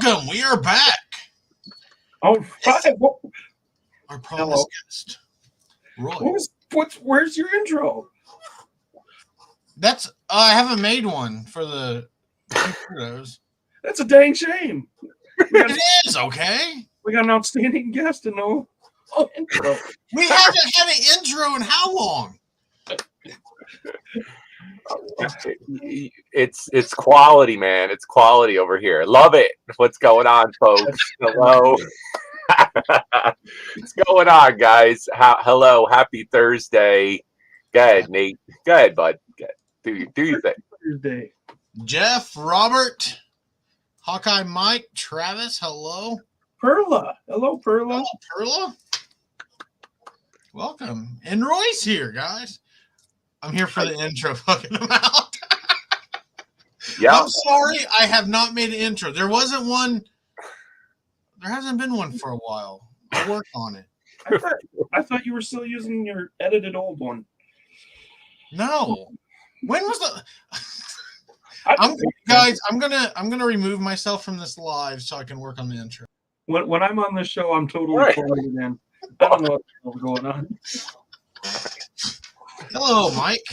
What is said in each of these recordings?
welcome. We are back. Oh, right. Our promised guest, Roy. Where's your intro? That's I haven't made one for the Two Beirdos. That's a dang shame. It is okay. We got an outstanding guest and no intro. We haven't had an intro in how long? It's quality, man. It's quality over here. Love it. What's going on, folks? Hello. What's going on, guys? Hello. Happy Thursday. Go ahead, Nate. Go ahead, bud. Do your thing. Thursday. Jeff, Robert, Hawkeye, Mike, Travis. Hello. Perla. Hello, Perla. Hello, Perla. Welcome. And Roy's here, guys. I'm here for the intro, fucking them out. Yeah. I'm sorry, I have not made an intro. There wasn't one. There hasn't been one for a while. I'll work on it. I thought you were still using your edited old one. No. When was the? Guys, I'm gonna remove myself from this live so I can work on the intro. When I'm on this show, I'm totally recording in. I don't know what's going on. Hello, Mike.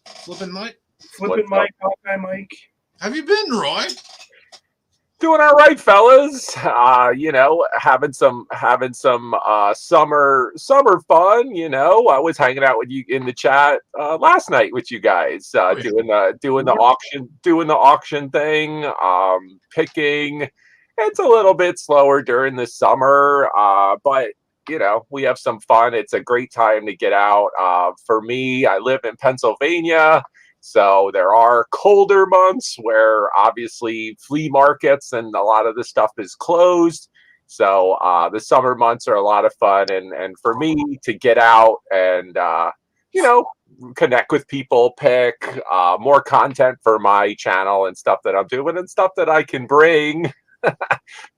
Flipping Mike. Flipping Mike, Hawkeye Mike. Have you been, Roy? Doing all right, fellas. Having some summer fun. You know, I was hanging out with you in the chat last night with you guys, doing the auction thing, picking. It's a little bit slower during the summer, but you know, we have some fun. It's a great time to get out. For me, I live in Pennsylvania. So there are colder months where obviously flea markets and a lot of the stuff is closed. So the summer months are a lot of fun. And for me to get out and, connect with people, pick more content for my channel and stuff that I'm doing and stuff that I can bring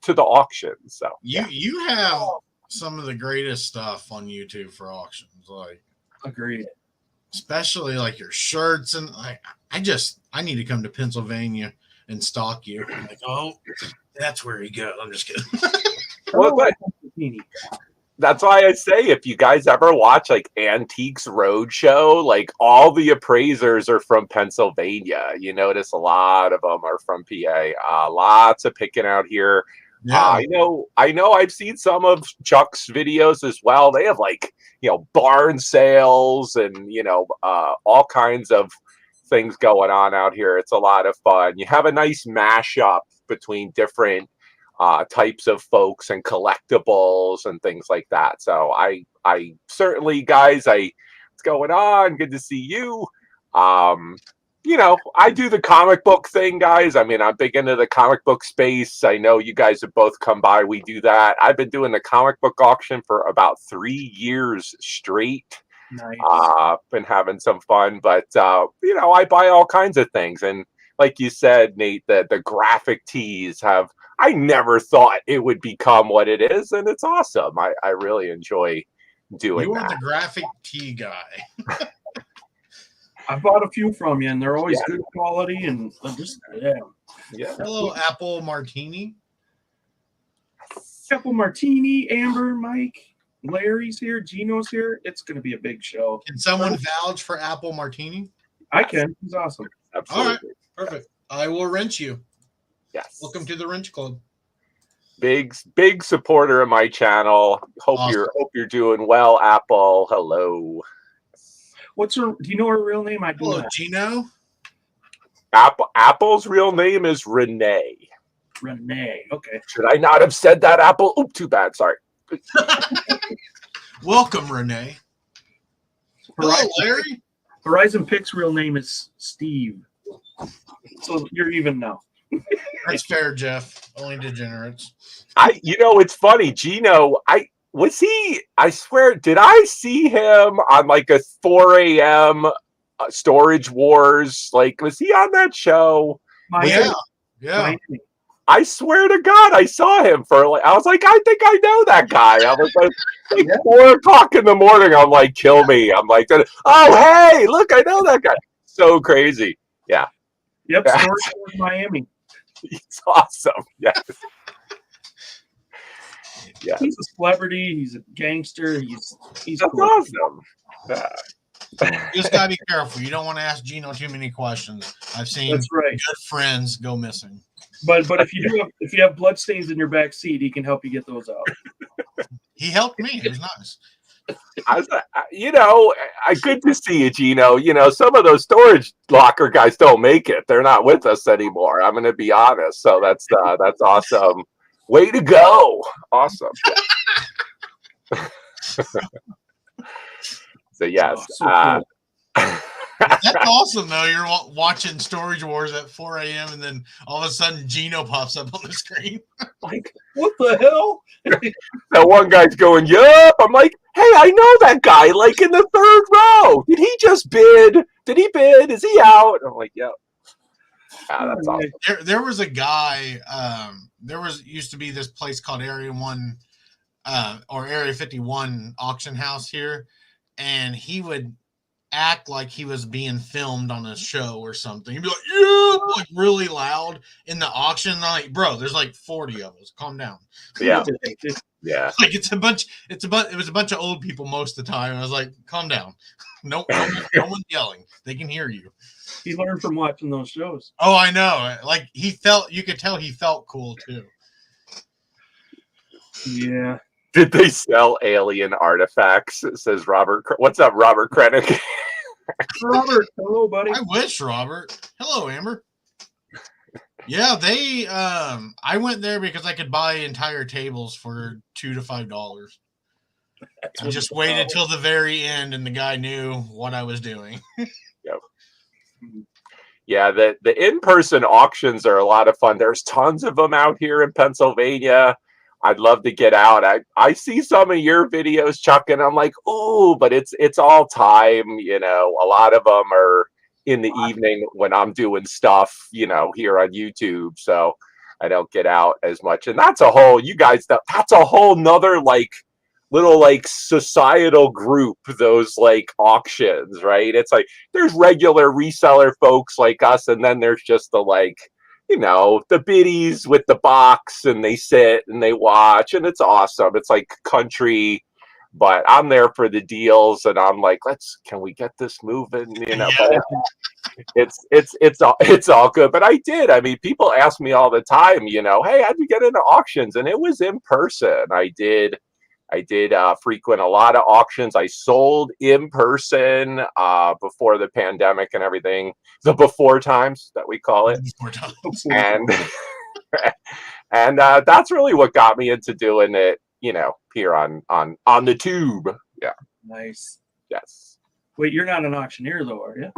to the auction. So you have some of the greatest stuff on YouTube for auctions. Like, agreed. Especially like your shirts and like I need to come to Pennsylvania and stalk you. I'm like, oh, that's where you go. I'm just kidding. Well, that's why I say if you guys ever watch like Antiques Roadshow, like all the appraisers are from Pennsylvania. You notice a lot of them are from PA. Lots of picking out here. Yeah, I know. I've seen some of Chuck's videos as well. They have like, barn sales and, all kinds of things going on out here. It's a lot of fun. You have a nice mashup between different types of folks and collectibles and things like that. So I certainly, guys, what's going on? Good to see you. I do the comic book thing, guys. I mean, I'm big into the comic book space. I know you guys have both come by. We do that. I've been doing the comic book auction for about 3 years straight. Nice. Been having some fun, but I buy all kinds of things. And like you said, Nate, the graphic tees I never thought it would become what it is, and it's awesome. I really enjoy doing that. You are the graphic tee guy. I bought a few from you, and they're always good quality. And Yeah. Hello, Apple Martini. Apple Martini, Amber, Mike, Larry's here, Gino's here. It's going to be a big show. Can someone vouch for Apple Martini? I can. He's awesome. Absolutely. All right, perfect. I will wrench you. Yes. Welcome to the Wrench Club. Big supporter of my channel. Hope you're doing well, Apple. Hello. Do you know her real name? I do. Hello, Gino. Apple's real name is Renee. Renee. Okay. Should I not have said that, Apple? Oop, too bad. Sorry. Welcome, Renee. Hello, Larry. Horizon Pick's real name is Steve. So you're even now. That's fair, Jeff. Only degenerates. It's funny. Gino, I swear, did I see him on like a 4 a.m. Storage Wars? Like, was he on that show? Yeah. I swear to God, I saw him I was like, I think I know that guy. I was like 4 o'clock in the morning. I'm like, kill me. I'm like, oh, hey, look, I know that guy. So crazy. Yeah. Yep. Storage Wars Miami. It's awesome. Yes. Yeah. He's a celebrity. He's a gangster. He's That's cool. awesome. You just gotta be careful. You don't want to ask Gino too many questions. I've seen That's right. good friends go missing. But if you have blood stains in your back seat, he can help you get those out. He helped me. It was nice. Good to see you, Gino. Some of those storage locker guys don't make it. They're not with us anymore. I'm going to be honest. So that's awesome. Way to go. Awesome. So yes. Cool. That's awesome, though. You're watching Storage Wars at 4 a.m. and then all of a sudden Gino pops up on the screen. Like, what the hell? That one guy's going, yup. I'm like, hey, I know that guy, like in the third row. Did he just bid? Did he bid? Is he out? I'm like, yep. That's awesome. There was a guy, used to be this place called Area 1 or Area 51 auction house here, and he would act like he was being filmed on a show or something. He'd be like, yeah, like really loud in the auction. I'm like, bro, there's like 40 of us. Calm down. Yeah. Yeah. Like it was a bunch of old people most of the time. I was like, calm down. No one's yelling. They can hear you. He learned from watching those shows. Oh, I know. Like you could tell he felt cool too. Yeah. Did they sell alien artifacts? Says Robert. What's up, Robert Krennic? Robert, hello, buddy. I wish, Robert. Hello, Amber. Yeah, they. I went there because I could buy entire tables for $2 to $5. I just waited till the very end, and the guy knew what I was doing. Yep. Yeah, the in-person auctions are a lot of fun. There's tons of them out here in Pennsylvania. I'd love to get out. I see some of your videos, Chuck, and I'm like, oh, but it's all time. A lot of them are in the evening when I'm doing stuff, here on YouTube. So I don't get out as much. And that's a whole nother little societal group, those auctions, right? It's like there's regular reseller folks like us, and then there's just the the biddies with the box, and they sit and they watch, and it's awesome. It's like country, but I'm there for the deals, and I'm like, can we get this moving? Yeah. But it's all good. But I did. I mean, people ask me all the time, hey, how'd you get into auctions? And it was in person. I did frequent a lot of auctions. I sold in person before the pandemic and everything. The before times that we call it. And that's really what got me into doing it, here on the tube. Yeah. Nice. Yes. Wait, you're not an auctioneer though, are you?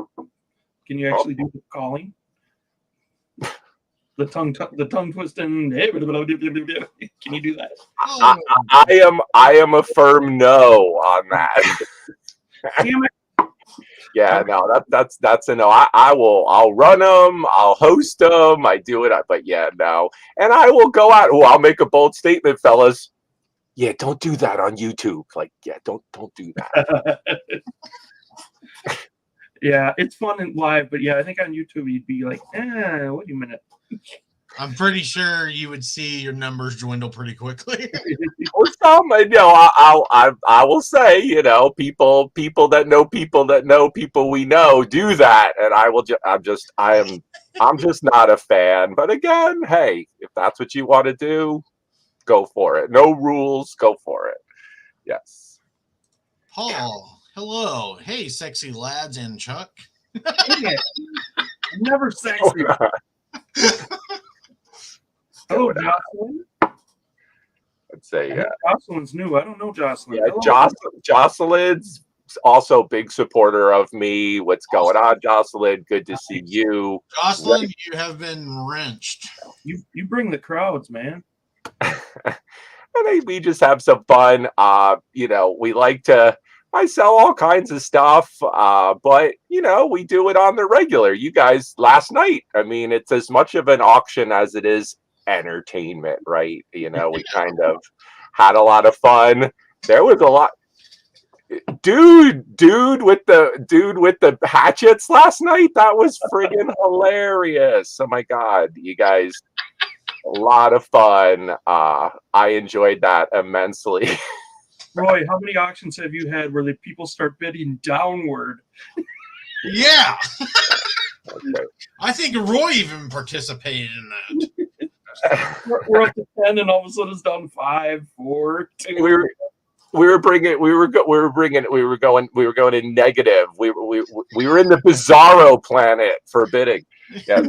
Can you actually do the calling? The tongue twisting. Can you do that? I am a firm no on that. Damn it. Yeah, no, that's a no. I'll run them, I'll host them, I do it, but yeah, no. And I will go out. Oh, I'll make a bold statement, fellas. Yeah, don't do that on YouTube. Don't do that. Yeah, it's fun and live, but yeah, I think on YouTube you'd be like, wait a minute. I'm pretty sure you would see your numbers dwindle pretty quickly. Or some, I will say, people that know people we know do that, and I'm just not a fan. But again, hey, if that's what you want to do, go for it. No rules, go for it. Yes. Paul, hello. Hey, sexy lads and Chuck. Never sexy. Hello, Jocelyn. I'd say Jocelyn's new. I don't know Jocelyn. Yeah, Jocelyn's also a big supporter of me. What's going on, Jocelyn? Good to see you. Jocelyn, you have been wrenched. You bring the crowds, man. And we just have some fun. We like to. I sell all kinds of stuff, but we do it on the regular. You guys, last night, I mean, it's as much of an auction as it is entertainment, right? We kind of had a lot of fun. There was a lot. Dude with the hatchets last night. That was friggin' hilarious. Oh my God, you guys. A lot of fun. I enjoyed that immensely. Roy, how many auctions have you had where the people start bidding downward? Yeah. Okay. I think Roy even participated in that. We're up to 10, and all of a sudden it's down 5, 4, 2. We were going in negative. We were in the bizarro planet for bidding. Yeah.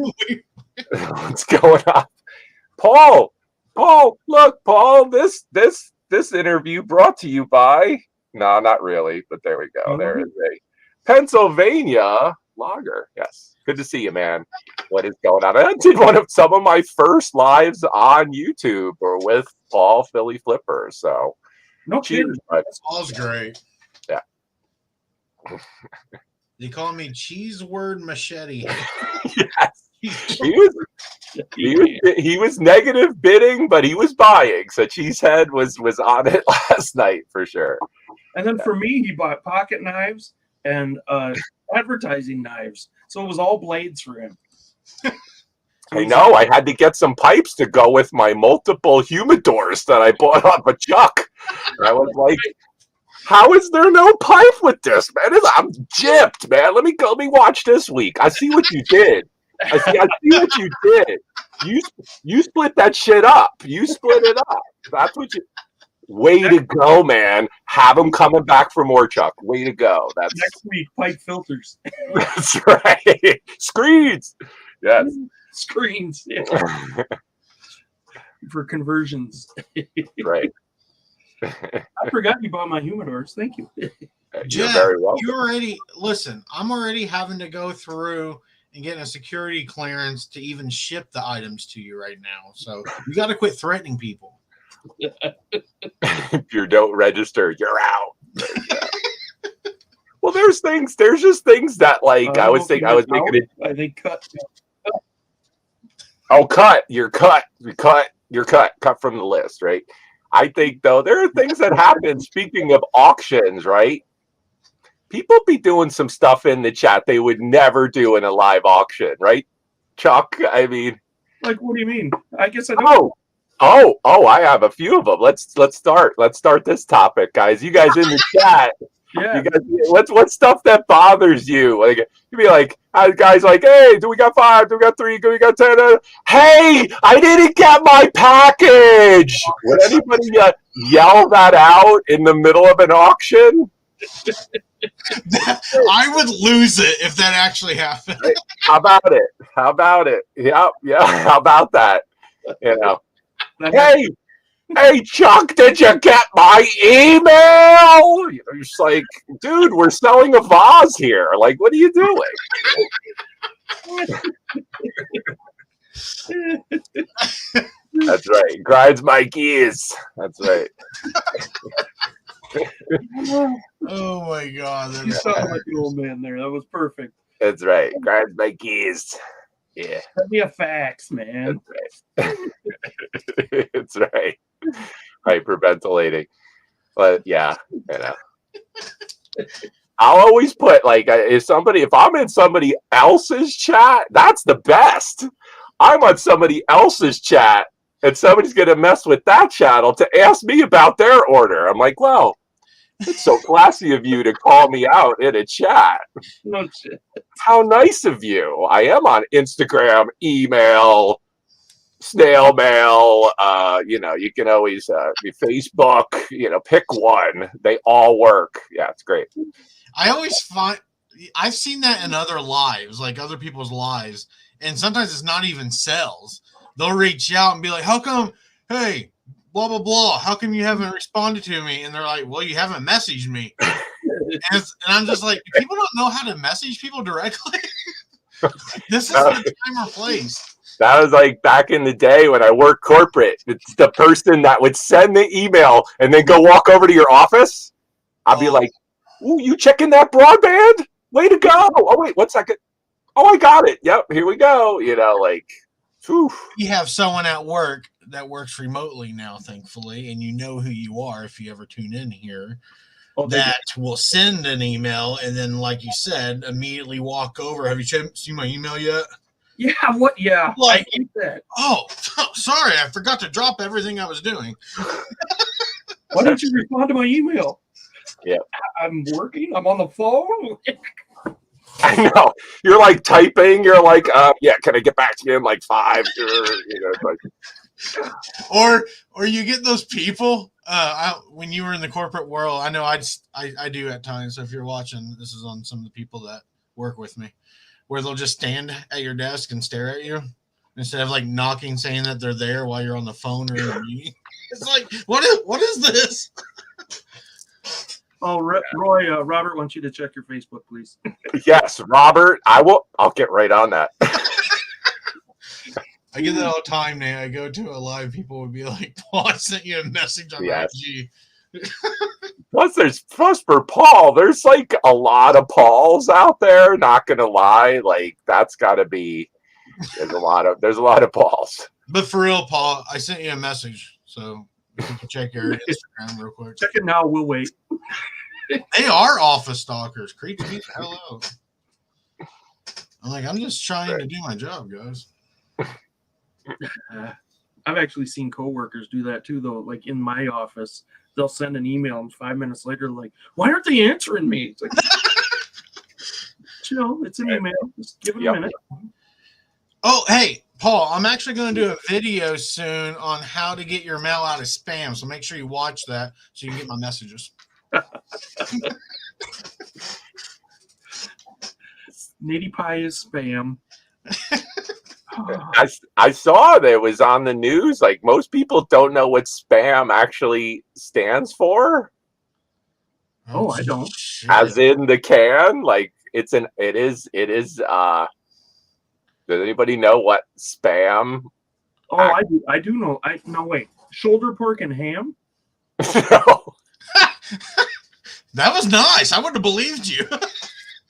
What's going on? Paul, look, Paul, this interview brought to you by, no, not really, but there we go. There is a Pennsylvania lager. Yes. Good to see you, man. What is going on? I did some of my first lives on YouTube or with Paul Philly Flipper. So No cheers, kidding. bud. Paul's great. Yeah. They call me Cheese Word Machete. Yes. He was negative bidding, but he was buying. So Cheesehead was on it last night for sure. And then for me, he bought pocket knives and advertising knives. So it was all blades for him. I know. I had to get some pipes to go with my multiple humidors that I bought off of Chuck. I was like, how is there no pipe with this, man? I'm gypped, man. Let me watch this week. I see what you did. I see what you did. You split that shit up. You split it up. That's what you. Way to go, man. Have them coming back for more, Chuck. Way to go. That's next week. Pipe filters. That's right. Screens. Yes. Screens. Yeah. For conversions. Right. I forgot you bought my humidors. Thank you. You're very welcome. You already listen. I'm already having to go through and getting a security clearance to even ship the items to you right now. So you got to quit threatening people. If you don't register, you're out. Well, there's just things that like I was thinking it. I think cut. Oh, you're cut from the list, right? I think though there are things that happen. Speaking of auctions, right? People be doing some stuff in the chat they would never do in a live auction, right, Chuck? I mean, like, what do you mean? I guess I don't. Oh! I have a few of them. Let's start this topic, guys. You guys in the chat. Yeah. You guys, what's stuff that bothers you? Like you'd be like, guys, like, hey, do we got 5? Do we got 3? Do we got 10? Hey, I didn't get my package. Would anybody yell that out in the middle of an auction? I would lose it if that actually happened. How about it? Yeah. How about that? You know. Hey, Chuck, did you get my email? You're just like, dude, we're selling a vase here. Like, what are you doing? That's right. Grinds my gears. That's right. Oh my God! You sound like the old man there. That was perfect. That's right. Grinds my gears. Yeah. Send me a fax, man. That's right. That's right. Hyperventilating. But yeah, you know. I'll always put like if I'm in somebody else's chat, that's the best. I'm on somebody else's chat and somebody's gonna mess with that channel to ask me about their order. I'm like, well, it's so classy of you to call me out in a chat. No shit. How nice of you. I am on Instagram, email, snail mail, you can always Facebook, pick one. They all work. Yeah, it's great. I always find I've seen that in other lives, like other people's lives, and sometimes it's not even sales. They'll reach out and be like, how come, hey, blah, blah, blah, how come you haven't responded to me? And they're like, well, you haven't messaged me. and I'm just like, people don't know how to message people directly. This is the time or place. That was like back in the day when I worked corporate. It's the person that would send the email and then go walk over to your office. I'd be like, ooh, you checking that broadband? Way to go. Oh, wait, 1 second. Oh, I got it. Yep, here we go. Whew. You have someone at work that works remotely now, thankfully, and you know who you are if you ever tune in here, that will send an email and then, like you said, immediately walk over. Have you seen my email yet? Yeah, what? Yeah, Like, I hate that. oh, sorry, I forgot to drop everything I was doing. Why didn't you respond to my email? Yeah. I'm working. I'm on the phone. I know. You're like typing. You're like, yeah, can I get back to you in like 5? Like, Or you get those people. When you were in the corporate world, I know I do at times. So if you're watching, this is on some of the people that work with me, where they'll just stand at your desk and stare at you instead of like knocking, saying that they're there while you're on the phone or in a meeting. It's like, what is this? Oh, Roy, Robert wants you to check your Facebook, please. yes, Robert, I will. I'll get right on that. I get that all the time now. I go to a live, people would be like, Paul, I sent you a message on IG. Plus for Paul, there's like a lot of Pauls out there, not gonna lie. Like that's gotta be there's a lot of Pauls. But for real, Paul, I sent you a message. So you can check your Instagram real quick. Check it now, we'll wait. They are office stalkers. Creeps me the hell out. I'm like, I'm just trying to do my job, guys. I've actually seen coworkers do that too, though. Like in my office, they'll send an email, and 5 minutes later, like, why aren't they answering me? It's like, chill, it's an email. Just give it a minute. Oh, hey, Paul, I'm actually going to do a video soon on how to get your mail out of spam. So make sure you watch that so you can get my messages. nateypies is spam. I saw that it was on the news. Like most people don't know what spam actually stands for. Oh, I don't. Shit. As in the can, like it is. Does anybody know what spam? Oh, I do know. No, wait. Shoulder pork and ham? No. That was nice. I would have believed you.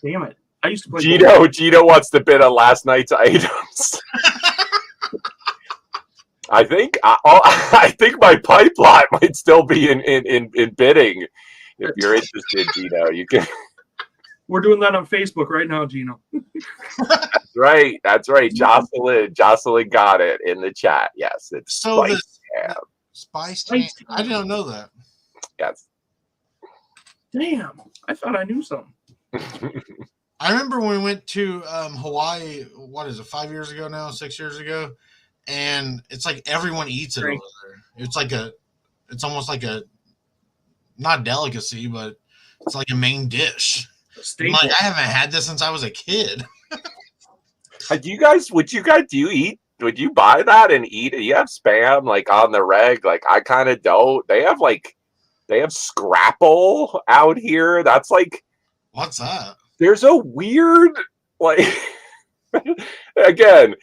Damn it. I used to play. Gino wants the bid on last night's items. I think my pipeline might still be in bidding. If you're interested, Gino, you can. We're doing that on Facebook right now, Gino. That's right. Jocelyn got it in the chat. Yes, it's so Spice Spice. I didn't know that. Yes. Damn, I thought I knew something. I remember when we went to Hawaii. What is it? 5 years ago now? 6 years ago, and it's like everyone eats it over there. It's almost like a not delicacy, but it's like a main dish. Like, I haven't had this since I was a kid. Would you eat? Would you buy that and eat it? You have spam like on the reg. Like I kind of don't. They have scrapple out here. That's like, what's that? There's a weird like. Again,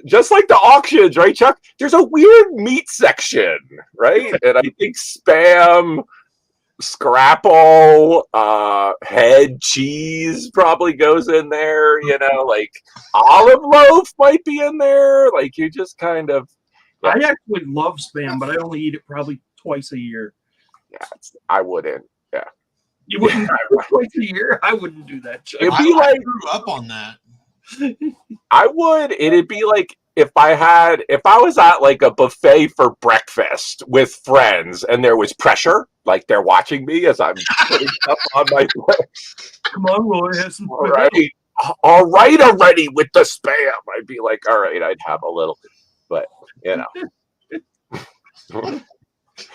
just like the auctions, right, Chuck? There's a weird meat section, right? And I think spam, scrapple, head cheese probably goes in there. You know, like olive loaf might be in there. Like you just kind of. Yeah. I actually love spam, but I only eat it probably twice a year. Yeah, I wouldn't. Yeah, you wouldn't twice a year. I wouldn't do that. Chuck. It'd be like I grew up on that. I would. It'd be like if I was at like a buffet for breakfast with friends and there was pressure, like they're watching me as I'm putting stuff on my plate. Come on, Roy, have some all right already with the spam. I'd be like, all right, I'd have a little, but you know.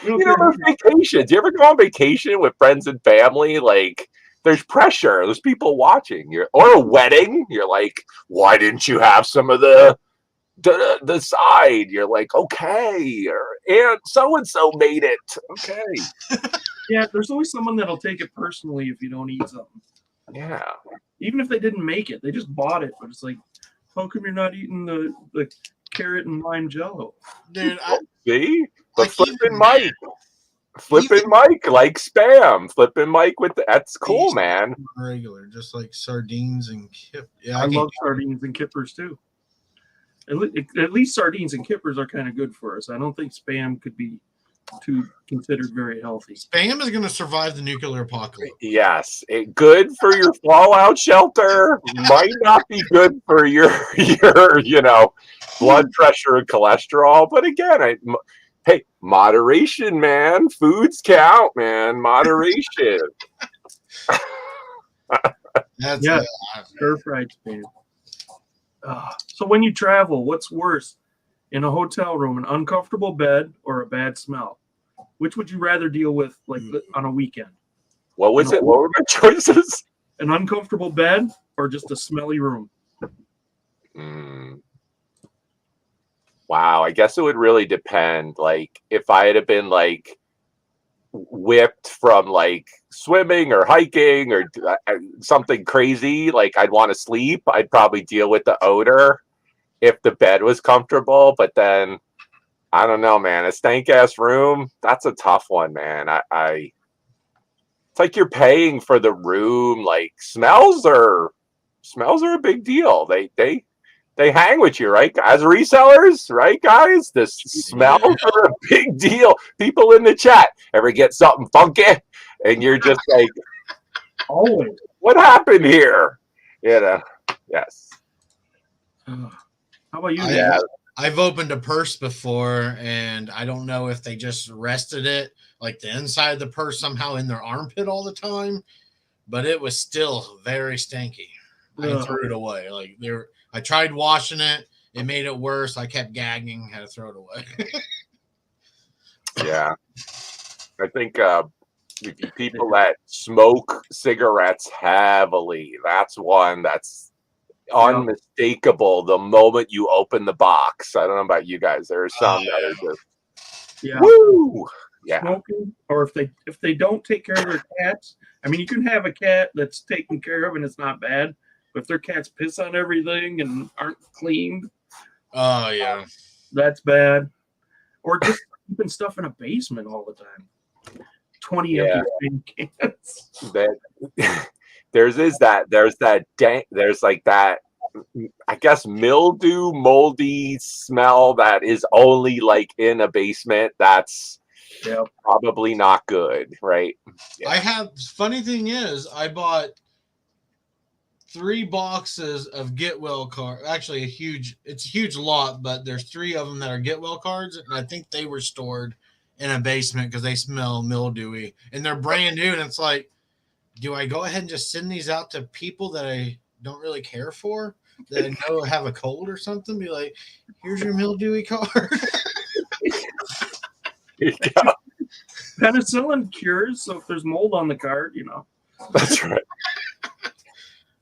You know, those vacations. You ever go on vacation with friends and family? Like, there's pressure. There's people watching. Or a wedding. You're like, why didn't you have some of the side? You're like, okay, and so made it. Okay. Yeah, there's always someone that'll take it personally if you don't eat something. Yeah. Even if they didn't make it, they just bought it. But it's like, how come you're not eating the carrot and lime jello? Dude, see? But flipping Mike like spam. Flipping Mike that's cool, man. Regular, just like sardines and kip. Yeah, I love sardines and kippers too. At least sardines and kippers are kind of good for us. I don't think spam could be considered very healthy. Spam is going to survive the nuclear apocalypse. Yes, good for your fallout shelter. Might not be good for your blood pressure and cholesterol. But again, hey, moderation, man. Foods count, man. Moderation. Stir-fried spam. So when you travel, what's worse? In a hotel room, an uncomfortable bed or a bad smell? Which would you rather deal with on a weekend? What was it? What were my choices? An uncomfortable bed or just a smelly room? Wow, I guess it would really depend. Like if I had been like whipped from like swimming or hiking or something crazy, like I'd want to sleep, I'd probably deal with the odor if the bed was comfortable. But then I don't know, man, a stank ass room, that's a tough one, man. It's like you're paying for the room. Like smells are a big deal. They hang with you, right? As resellers, right, guys? The smells are a big deal. People in the chat ever get something funky, and you're just like, always, what happened here? Yes. How about you? I've opened a purse before, and I don't know if they just rested it, like the inside of the purse somehow in their armpit all the time, but it was still very stanky. I threw it away. I tried washing it. It made it worse. I kept gagging. Had to throw it away. Yeah. I think people that smoke cigarettes heavily, that's one that's unmistakable the moment you open the box. I don't know about you guys. There are some that are just woo. Yeah. Smoking, or if they don't take care of their cats. I mean, you can have a cat that's taken care of and it's not bad. But if their cats piss on everything and aren't cleaned, that's bad. Or just keeping stuff in a basement all the time. 20 empty cans. There's like that, I guess, mildew, moldy smell that is only like in a basement. That's probably not good, right? Yeah. Funny thing is, I bought 3 boxes of Get Well cards. Actually, it's a huge lot, but there's 3 of them that are Get Well cards, and I think they were stored in a basement because they smell mildewy, and they're brand new. And it's like, do I go ahead and just send these out to people that I don't really care for, that I know have a cold or something? Be like, here's your mildewy card. Penicillin cures, so if there's mold on the card, That's right.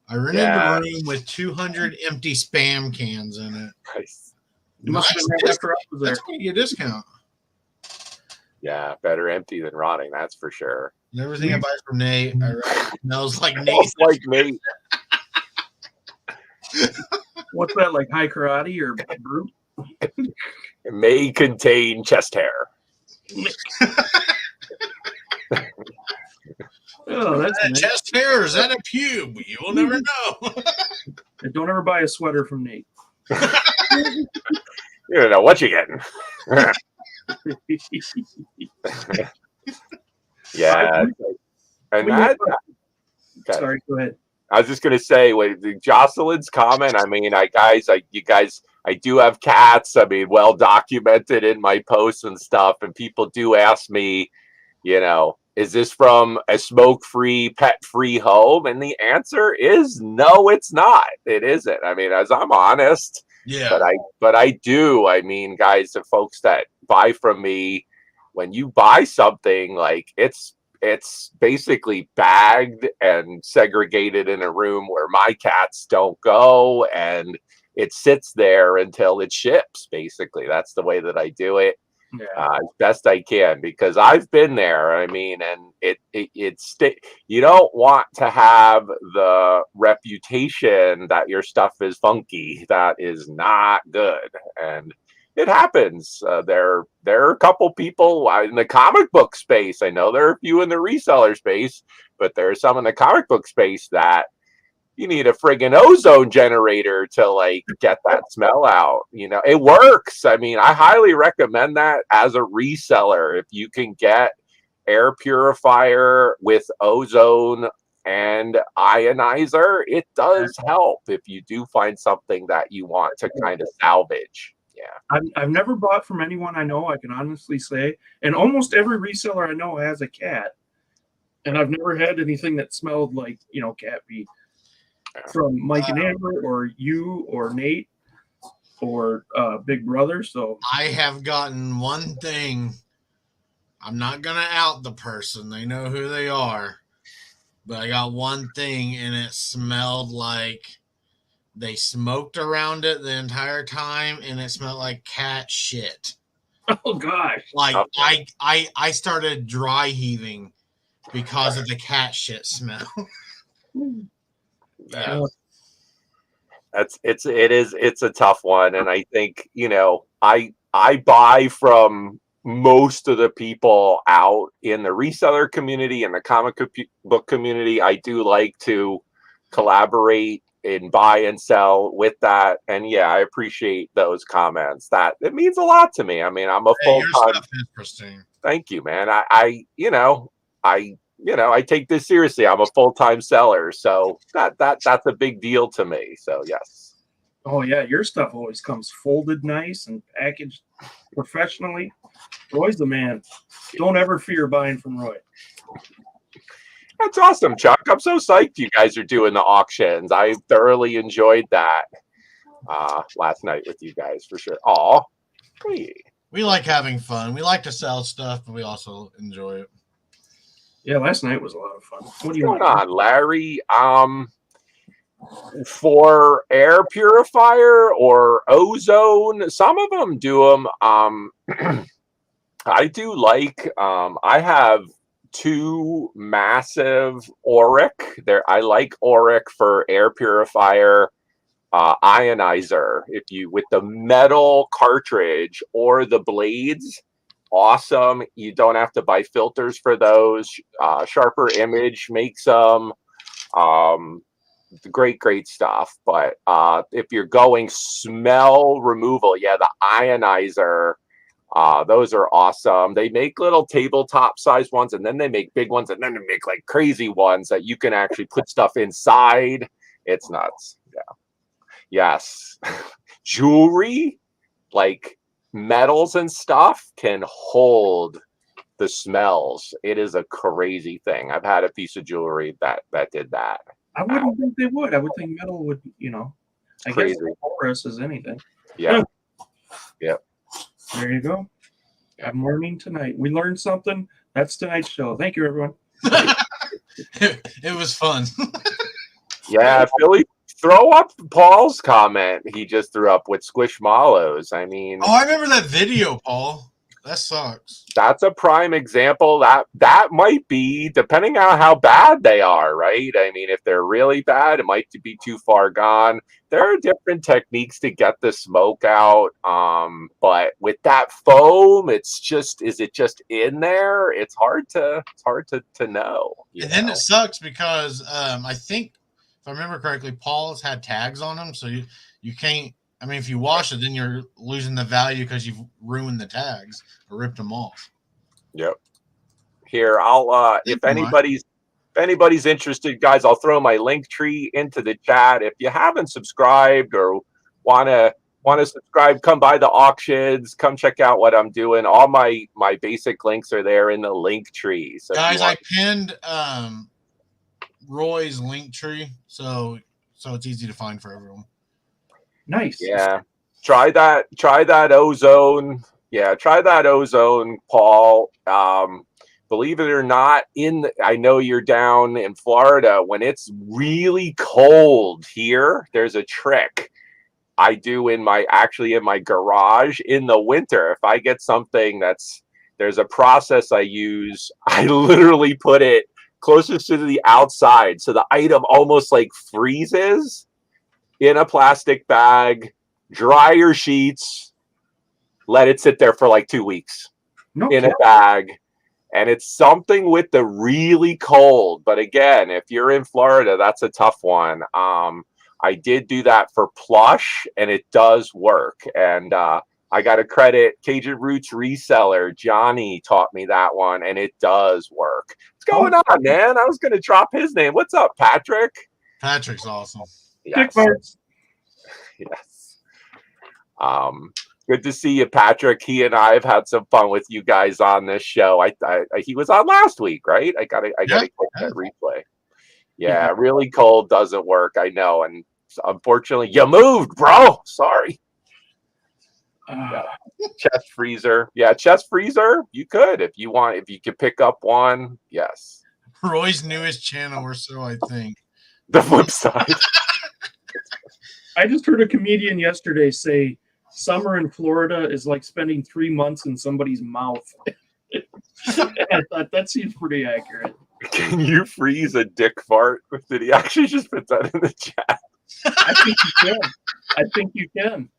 I rented the room with 200 empty Spam cans in it. Nice. You must have been after I was there. That's going to get a discount. Yeah, better empty than rotting, that's for sure. And everything I buy from Nate, smells like Nate. Smells like Nate. What's that, like high karate or brute? It may contain chest hair. Oh, that's nice. Chest hair, is that a pube? You will never know. Don't ever buy a sweater from Nate. You don't know what you're getting. Yeah. And sorry, go ahead. I was just gonna say, Jocelyn's comment. I mean, you guys, I do have cats. I mean, well documented in my posts and stuff, and people do ask me, is this from a smoke-free, pet-free home? And the answer is no, it's not. It isn't. I mean, as I'm honest. Yeah. But I do. I mean, guys, the folks that buy from me, when you buy something, like it's basically bagged and segregated in a room where my cats don't go, and it sits there until it ships. Basically, that's the way that I do it. As best I can, because I've been there. I mean, and you don't want to have the reputation that your stuff is funky. That is not good, and it happens. There are a couple people in the comic book space. I know there are a few in the reseller space, but there are some in the comic book space that you need a friggin' ozone generator to like get that smell out. You know, it works. I mean, I highly recommend that as a reseller. If you can get air purifier with ozone and ionizer, it does help if you do find something that you want to kind of salvage. Yeah. I've never bought from anyone I know, I can honestly say, and almost every reseller I know has a cat, and I've never had anything that smelled like, you know, cat pee from Mike and Amber or you or Nate or Big Brother. So I have gotten one thing. I'm not gonna out the person; they know who they are. But I got one thing, and it smelled like they smoked around it the entire time, and it smelled like cat shit. oh gosh, Like Okay. I started dry heaving because of the cat shit smell. Yeah. It's a tough one, and I think, you know, I buy from most of the people out in the reseller community and the comic book community. I do like to collaborate and buy and sell with that, and yeah, I appreciate those comments. That it means a lot to me. I mean, I'm a Hey, your full-time. stuff is pristine. Thank you, man. I take this seriously. I'm a full-time seller, so that's a big deal to me. So yes. oh yeah, your stuff always comes folded nice and packaged professionally. Roy's the man. Don't ever fear buying from Roy. That's awesome, Chuck. I'm so psyched you guys are doing the auctions. I thoroughly enjoyed that last night with you guys for sure. Aw. We like having fun. We like to sell stuff, but we also enjoy it. Yeah, last night was a lot of fun. What do What's you going want? on, Larry? For air purifier or ozone, some of them do them. I do like. I have two massive Auric. I like Auric for air purifier ionizer. If you with the metal cartridge or the blades, awesome. You don't have to buy filters for those. Sharper Image makes them. Great stuff. But if you're going smell removal, yeah, the ionizer. Those are awesome. They make little tabletop size ones, and then they make big ones, and then they make like crazy ones that you can actually put stuff inside. It's nuts. Yeah. Yes. Jewelry, like metals and stuff, can hold the smells. It is a crazy thing. I've had a piece of jewelry that did that. I wouldn't think they would. I would think metal would, you know, I Crazy. guess porous as anything. Yeah. Yep. There you go. I'm learning tonight. We learned something. That's tonight's show. Thank you, everyone. It was fun. Yeah, Philly, throw up Paul's comment he just threw up with Squishmallows. I mean, Oh, I remember that video, Paul. That sucks. that's a prime example. That might be, depending on how bad they are, right? I mean, if they're really bad, it might be too far gone. There are different techniques to get the smoke out. But with that foam, is it just in there? It's hard to know. And then it sucks because I think, if I remember correctly, Paul's had tags on them, so you can't. I mean, if you wash it, then you're losing the value because you've ruined the tags or ripped them off. Yep. Here, I'll if anybody's interested, guys, I'll throw my link tree into the chat. If you haven't subscribed or wanna subscribe, come by the auctions, come check out what I'm doing. All my basic links are there in the link tree. So Guys, I pinned Roy's link tree, so it's easy to find for everyone. Nice. Yeah. Try that ozone. Yeah, try that ozone, Paul. Believe it or not, I know you're down in Florida. When it's really cold here, there's a trick I do in my garage in the winter. If I get something there's a process I use. I literally put it closest to the outside, so the item almost like freezes in a plastic bag, dry your sheets, let it sit there for like 2 weeks in a bag, And it's something with the really cold. But again, if you're in Florida, that's a tough one. I did do that for plush, and it does work. And I got to credit Cajun Roots reseller Johnny taught me that one, and it does work. What's going on, man? I was going to drop his name. What's up, Patrick? Patrick's awesome. Dick farts. Yes. Good to see you, Patrick. He and I have had some fun with you guys on this show. He was on last week, right? I gotta click that replay. Yeah, really cold doesn't work. I know, and unfortunately, you moved, bro. Sorry. Chest freezer. Yeah, chest freezer. You could if you want. If you could pick up one, yes. Roy's newest channel or so, I think. The flip side. I just heard a comedian yesterday say summer in Florida is like spending 3 months in somebody's mouth. I thought that seems pretty accurate. Can you freeze a dick fart? Did he actually just put that in the chat? I think you can. I think you can.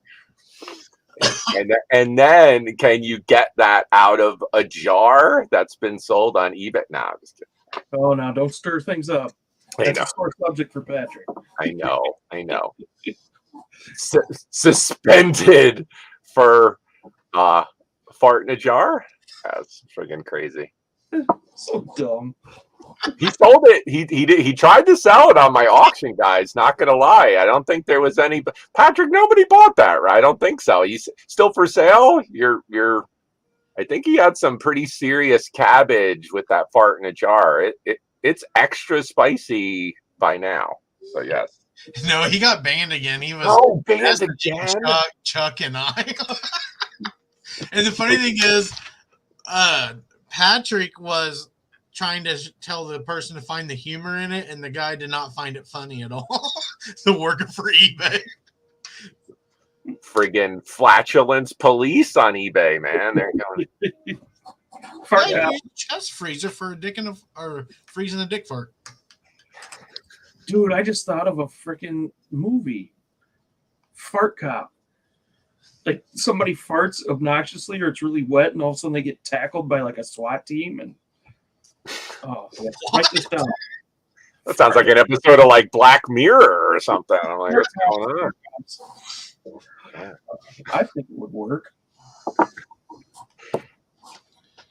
And then can you get that out of a jar that's been sold on eBay? No, I'm just kidding. Oh, now don't stir things up. That's a sore subject for Patrick. I know. Suspended for fart in a jar? That's friggin' crazy. So dumb. He sold it. He tried to sell it on my auction, guys. Not gonna lie. I don't think there was any. Patrick, nobody bought that, right? I don't think so. He's still for sale. I think he had some pretty serious cabbage with that fart in a jar. It's extra spicy by now. So yes. No, he got banned again. He was banned again. Chuck and I. And the funny thing is, Patrick was trying to tell the person to find the humor in it, and the guy did not find it funny at all. The worker for eBay. Friggin' flatulence police on eBay, man. They're going. Chest freezer for a dick or freezing a dick fart. Dude, I just thought of a freaking movie. Fart Cop. Like somebody farts obnoxiously or it's really wet and all of a sudden they get tackled by like a SWAT team and write this down. That sounds like an episode of like Black Mirror or something. I'm like, what's going on? I think it would work.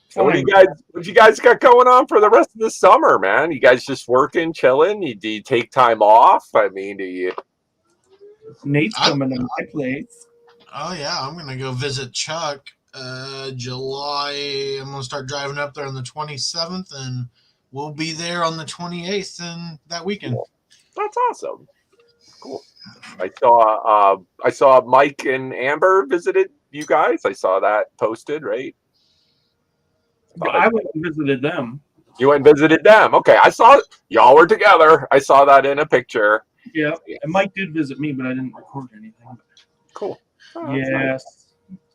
So what you guys got going on for the rest of the summer, man? You guys just working, chilling? Do you take time off? I mean, do you? Nate's coming to my place. Oh yeah, I'm gonna go visit Chuck. July. I'm gonna start driving up there on the 27th, and we'll be there on the 28th and that weekend. Cool. That's awesome. Cool. I saw Mike and Amber visited you guys. I saw that posted, right? I went and visited them. You went and visited them. Okay, I saw y'all were together. I saw that in a picture. Yeah, and Mike did visit me, but I didn't record anything. Cool. Oh, yes, nice.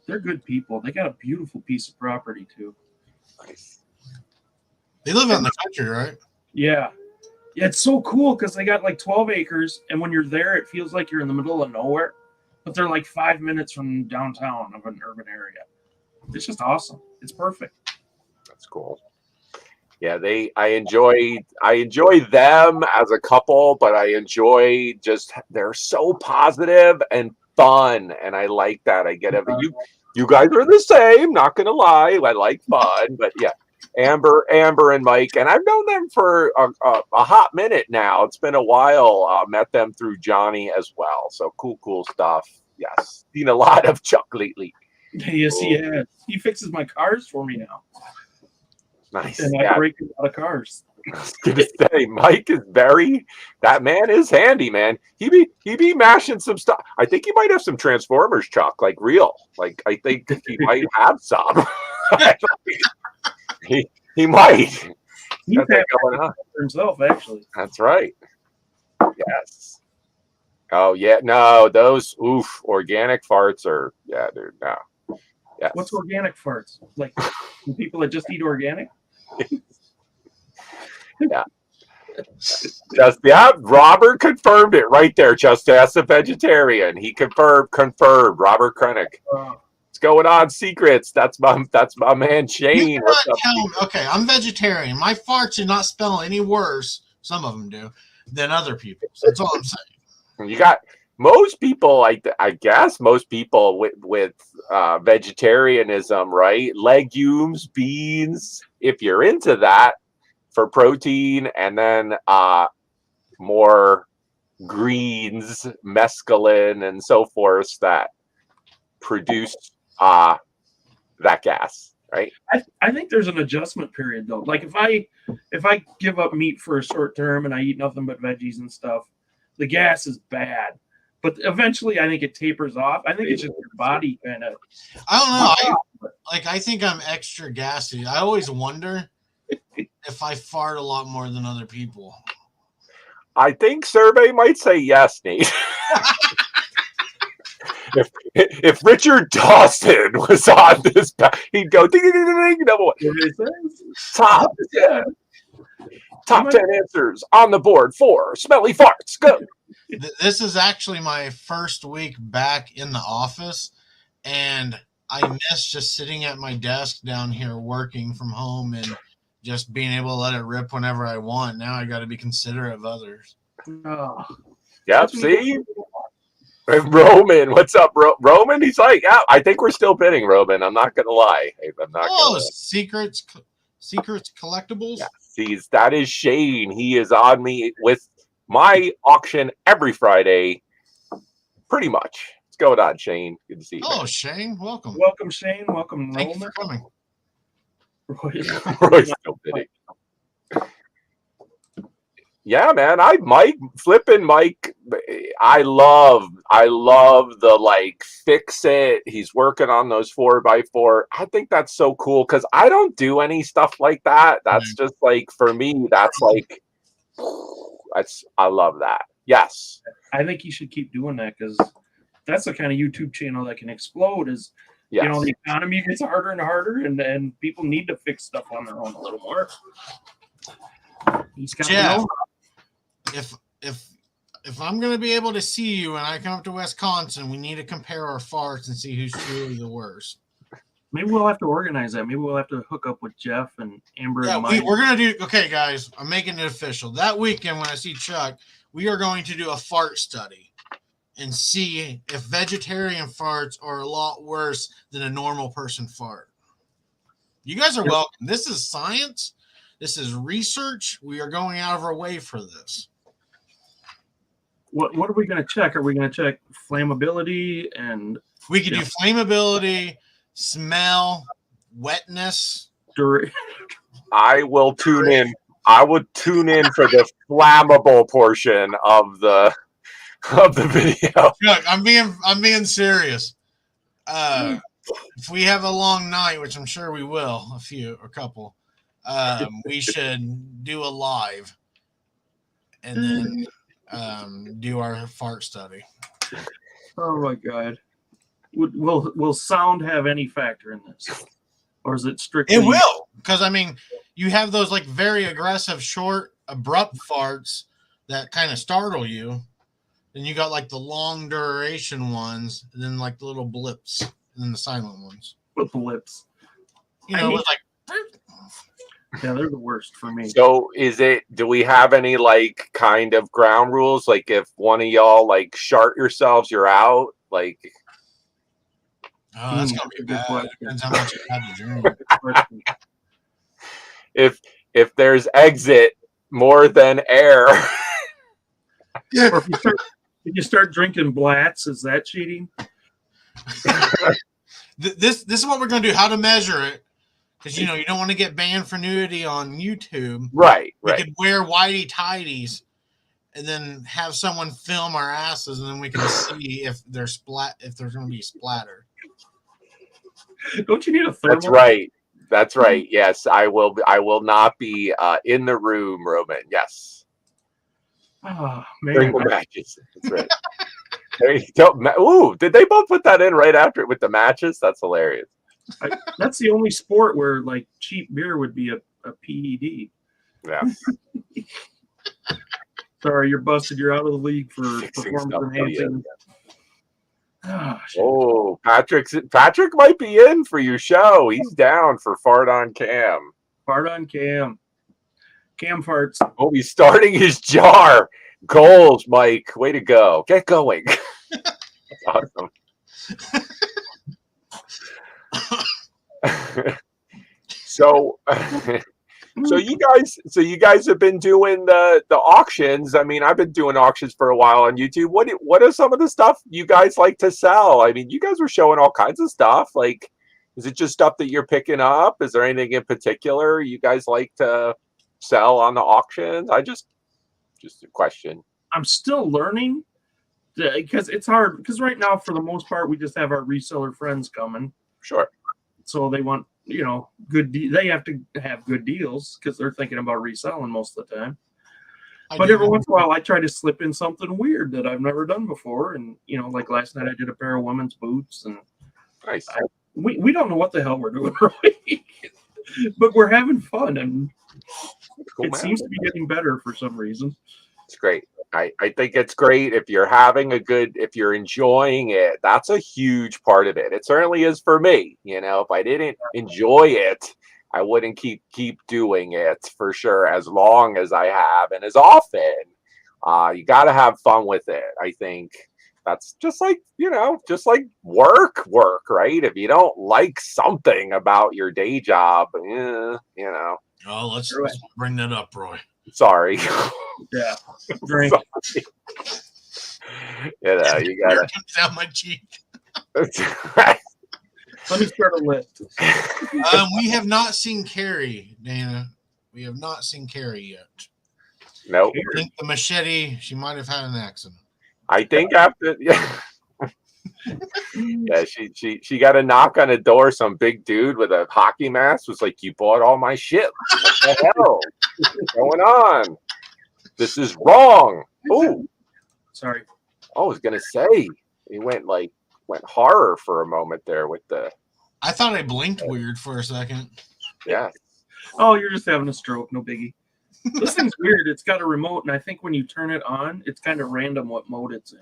They're good people. They got a beautiful piece of property too. Nice. They live out in the country, right? Yeah. Yeah, it's so cool because they got like 12 acres, and when you're there, it feels like you're in the middle of nowhere. But they're like 5 minutes from downtown of an urban area. It's just awesome. It's perfect. That's cool. Yeah, I enjoy them as a couple, but I enjoy just they're so positive and fun, and I like that. I get it. You guys are the same. Not gonna lie, I like fun, but yeah. Amber and Mike, and I've known them for a hot minute now. It's been a while. Met them through Johnny as well. So cool stuff. Yes, seen a lot of Chuck lately. Yes, he has. He fixes my cars for me now. Nice. And I break a lot of cars. I was gonna say, Mike is that man is handy, man. He be mashing some stuff. I think he might have some Transformers, Chuck, like real. Like I think he might have some. He might. He's going on for himself, actually. That's right. Yes. Oh yeah, no, those organic farts are dude, no. Yes. What's organic farts? Like people that just eat organic? Yeah. Robert confirmed it right there. Just ask a vegetarian. He confirmed. Robert Krennic. What's going on, Secrets? That's my man You Shane. What's cannot up? tell me. Okay, I'm vegetarian. My farts do not smell any worse. Some of them do than other people's. That's all I'm saying. You got most people, I guess most people with vegetarianism, right? Legumes, beans, if you're into that for protein, and then more greens, mescaline, and so forth that produce that gas, right? I think there's an adjustment period though. Like if I give up meat for a short term and I eat nothing but veggies and stuff, the gas is bad. But eventually, I think it tapers off. I think it's just your body kind of. I don't know. I think I'm extra gassy. I always wonder if I fart a lot more than other people. I think survey might say yes, Nate. if Richard Dawson was on this, he'd go ding, ding, ding, ding, number one. Top 10. Top 10 answers on the board for smelly farts. Go. This is actually my first week back in the office, and I miss just sitting at my desk down here working from home and just being able to let it rip whenever I want. Now I got to be considerate of others. Oh, Yep, see? Roman, what's up, Roman? He's like, yeah, I think we're still bidding, Roman. I'm not going to lie. I'm not gonna lie. Secrets collectibles? Yeah, see, that is Shane. He is on me with my auction every Friday, pretty much. What's going on, Shane? Good to see you. Oh, man. Shane, welcome. Welcome, Shane. Welcome, Thank Roman. you for coming. Roy's still bidding. Yeah, man. Flipping Mike. I love the like fix it. He's working on those 4x4. I think that's so cool because I don't do any stuff like that. That's just like for me. That's like I love that. Yes, I think you should keep doing that because that's the kind of YouTube channel that can explode. Is yes. You know, the economy gets harder and harder, and people need to fix stuff on their own a little more. He's got Jeff, if I'm gonna be able to see you and I come up to Wisconsin, we need to compare our farts and see who's truly the worst. Maybe we'll have to organize that. Maybe we'll have to hook up with Jeff and Amber. Yeah, and Mike. we're gonna do. Okay, guys, I'm making it official. That weekend when I see Chuck, we are going to do a fart study and see if vegetarian farts are a lot worse than a normal person fart. You guys are welcome. This is science. This is research. We are going out of our way for this. What are we going to check? Are we going to check flammability and we could do flammability, smell, wetness. I will tune in. I would tune in for the flammable portion of the video. Look, I'm being serious. If we have a long night, which I'm sure we will, a couple, we should do a live and then do our fart study. Oh my God! Will sound have any factor in this, or is it strictly? It will, because I mean, you have those like very aggressive, short, abrupt farts that kind of startle you. Then you got like the long duration ones, and then like the little blips, and then the silent ones. With blips, you know, it's like. Yeah, they're the worst for me. So do we have any like kind of ground rules? Like if one of y'all like shart yourselves, you're out? Like oh, that's gonna be bad. Depends how much you had to drink. If there's exit more than air. Yeah. Or if you start drinking Blatz, is that cheating? This is what we're gonna do, how to measure it. Because, you know, you don't want to get banned for nudity on YouTube. Right, we could wear whitey tighties and then have someone film our asses, and then we can see if there's going to be splatter. Don't you need a thermal? That's right. Yes, I will not be in the room, Roman. Yes. Oh, man. Bring the matches. That's right. There you go. Ooh, did they both put that in right after it with the matches? That's hilarious. That's the only sport where like cheap beer would be a PED. Yeah. Sorry, you're busted. You're out of the league for performance enhancing. Oh, Oh, Patrick might be in for your show. He's down for fart on cam. Fart on cam. Cam farts. Oh, he's starting his jar. Goals, Mike. Way to go. Get going. That's awesome. So you guys have been doing the auctions. I mean, I've been doing auctions for a while on YouTube. What are some of the stuff you guys like to sell? I mean, you guys were showing all kinds of stuff. Like, is it just stuff that you're picking up? Is there anything in particular you guys like to sell on the auctions? Just a question. I'm still learning because it's hard. Because right now, for the most part, we just have our reseller friends coming. Sure. So they want, good. They have to have good deals because they're thinking about reselling most of the time. But every once in a while, I try to slip in something weird that I've never done before. And like last night, I did a pair of women's boots, and nice. We don't know what the hell we're doing, really, but we're having fun, and cool, seems to be getting better for some reason. It's great. I think it's great if you're enjoying it. That's a huge part of it. It certainly is for me. If I didn't enjoy it, I wouldn't keep doing it for sure, as long as I have and as often. You got to have fun with it. I think that's just like work, right? If you don't like something about your day job, Oh, let's bring that up, Roy. Sorry. Yeah. Drink. You gotta comes down my cheek. Let me start a list. We have not seen Carrie, Dana. We have not seen Carrie yet. Nope. I think the machete, she might have had an accident. I think after she got a knock on the door. Some big dude with a hockey mask was like, "You bought all my shit. What the hell? What's going on? This is wrong." Oh, sorry. I was gonna say he went horror for a moment there with the. I thought I blinked weird for a second. Yeah. Oh, you're just having a stroke. No biggie. This thing's weird. It's got a remote, and I think when you turn it on, it's kind of random what mode it's in.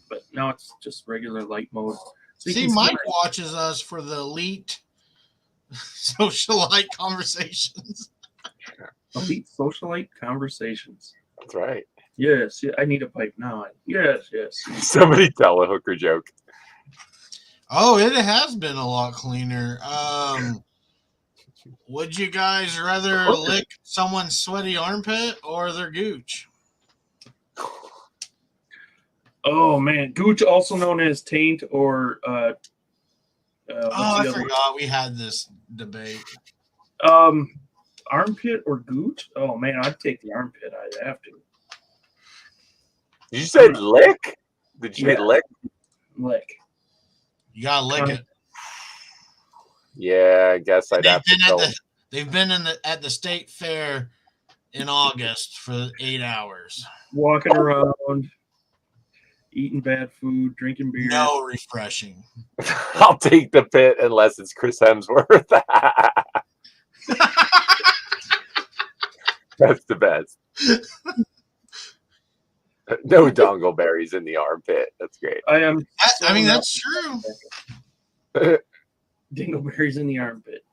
But now it's just regular light mode. So see, Mike watches us for the elite socialite conversations. Elite socialite conversations. That's right. Yes, I need a pipe now. Yes. Somebody tell a hooker joke. Oh, it has been a lot cleaner. Would you guys rather lick someone's sweaty armpit or their gooch? Oh man, gooch, also known as taint, or I forgot we had this debate. Armpit or gooch? Oh man, I'd take the armpit. I'd have to. Did you say lick? Did you say lick? Lick. You gotta lick it. Yeah, I guess I'd have to go. They've been at the state fair in August for 8 hours. Walking around, eating bad food, drinking beer. No refreshing. I'll take the pit unless it's Chris Hemsworth. That's the best. No dongleberries in the armpit. That's great. That's true. Dingleberries in the armpit.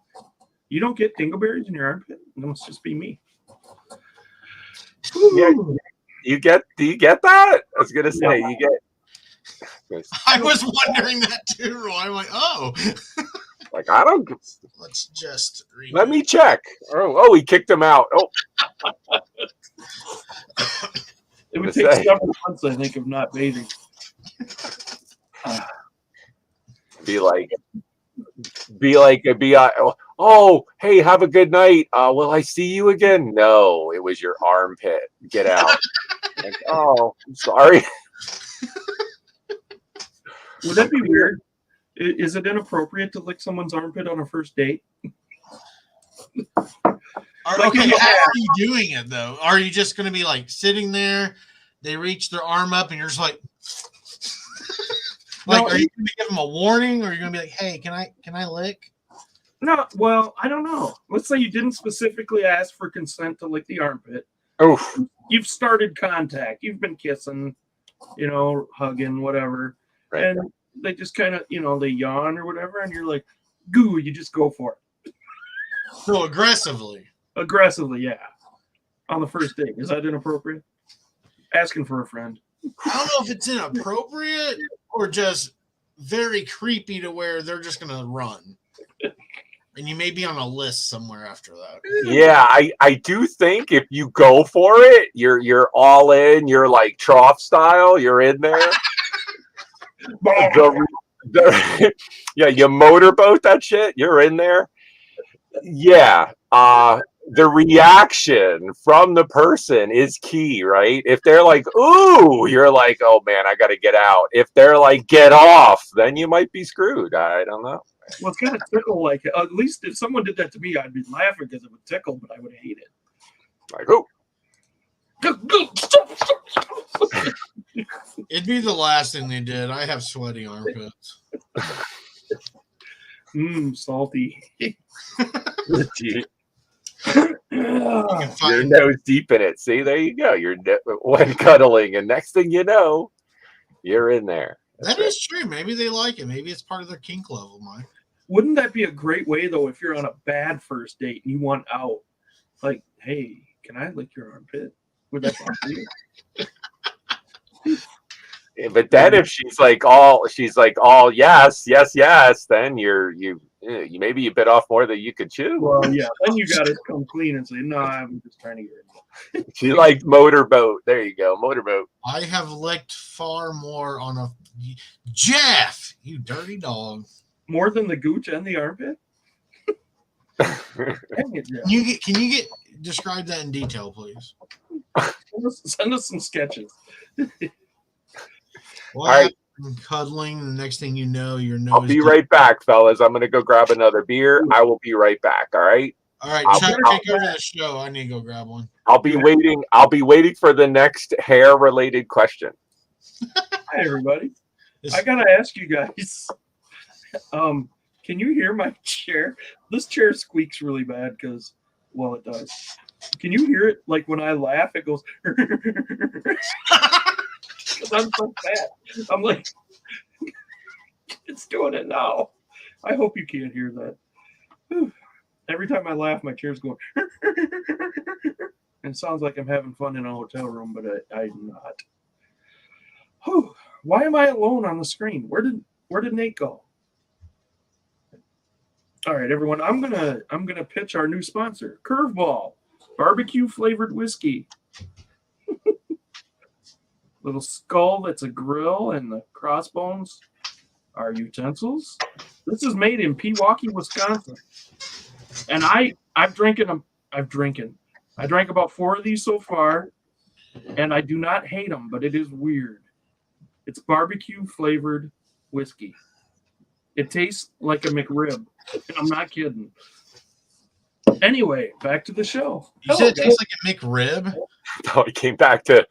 You don't get dingleberries in your armpit? It must just be me. Yeah, do you get that? I was gonna say you get. I was wondering that too, Roy. I'm like, oh. Like, I don't. Let's just read let me check. Oh, he kicked him out. Oh. It would take several months, I think, of not bathing. Oh, hey, have a good night. Will I see you again? No, it was your armpit. Get out. Like, oh, I'm sorry. Would that be weird? Is it inappropriate to lick someone's armpit on a first date? Okay, how are you doing it though? Are you just going to be like sitting there? They reach their arm up, and you're just like, are you going to give them a warning, or are you going to be like, hey, can I lick? No, well, I don't know. Let's say you didn't specifically ask for consent to lick the armpit. Oh, you've started contact. You've been kissing, hugging, whatever. Right. And they just kind of, they yawn or whatever, and you're like, goo, you just go for it. So aggressively. Aggressively, yeah. On the first date. Is that inappropriate? Asking for a friend. I don't know if it's inappropriate or just very creepy to where they're just going to run. And you may be on a list somewhere after that. Yeah, I do think if you go for it, you're all in. You're like trough style. You're in there. Yeah, you motorboat that shit. You're in there. Yeah. The reaction from the person is key, right? If they're like, ooh, you're like, oh man, I got to get out. If they're like, get off, then you might be screwed. I don't know. Well, it's gonna tickle. Like, at least if someone did that to me, I'd be laughing because it would tickle, but I would hate it. Like, oh, It'd be the last thing they did. I have sweaty armpits. Salty. Your nose deep in it. See, there you go. You're one cuddling, and next thing you know, you're in there. That is true. Maybe they like it. Maybe it's part of their kink level, Mike. Wouldn't that be a great way, though, if you're on a bad first date and you want out? Like, hey, can I lick your armpit? Would that bother you? Yeah, but then if she's like all yes, then you maybe you bit off more than you could chew. Well, yeah, then you got to come clean and say, no, I'm just trying to get it. She liked motorboat. There you go, motorboat. I have licked far more on a Jeff, you dirty dog. More than the gooch and the armpit? Can you get describe that in detail, please? Send us some sketches. Well, right. Cuddling. The next thing you know, your nose. I'll be right back, fellas. I'm gonna go grab another beer. I will be right back. All right. All right, Chuck, take over the show. I need to go grab one. I'll be waiting. I'll be waiting for the next hair-related question. Hi, everybody. I gotta ask you guys. Can you hear my chair? This chair squeaks really bad because, well, it does. Can you hear it? Like when I laugh, it goes. I'm so fat. I'm like, it's doing it now. I hope you can't hear that. Whew. Every time I laugh, my chair's going. And it sounds like I'm having fun in a hotel room, but I'm not. Whew. Why am I alone on the screen? Where did Nate go? All right, everyone. I'm gonna pitch our new sponsor, Curveball, barbecue flavored whiskey. Little skull that's a grill, and the crossbones are utensils. This is made in Pewaukee, Wisconsin, and I've drank them. I drank about 4 of these so far, and I do not hate them, but it is weird. It's barbecue flavored whiskey. It tastes like a McRib, and I'm not kidding. Anyway, back to the show. You said it tastes like a McRib? Oh, he came back to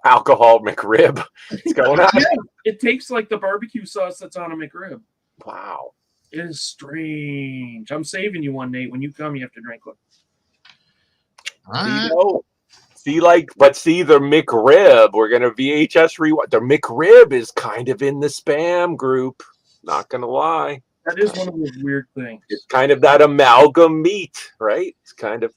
alcohol McRib. What's going on? Yeah, it tastes like the barbecue sauce that's on a McRib. Wow. It is strange. I'm saving you one, Nate. When you come, you have to drink one. Right. See, the McRib, we're going to VHS rewind. The McRib is kind of in the spam group. Not going to lie. That is one of those weird things. It's kind of that amalgam meat, right? It's kind of.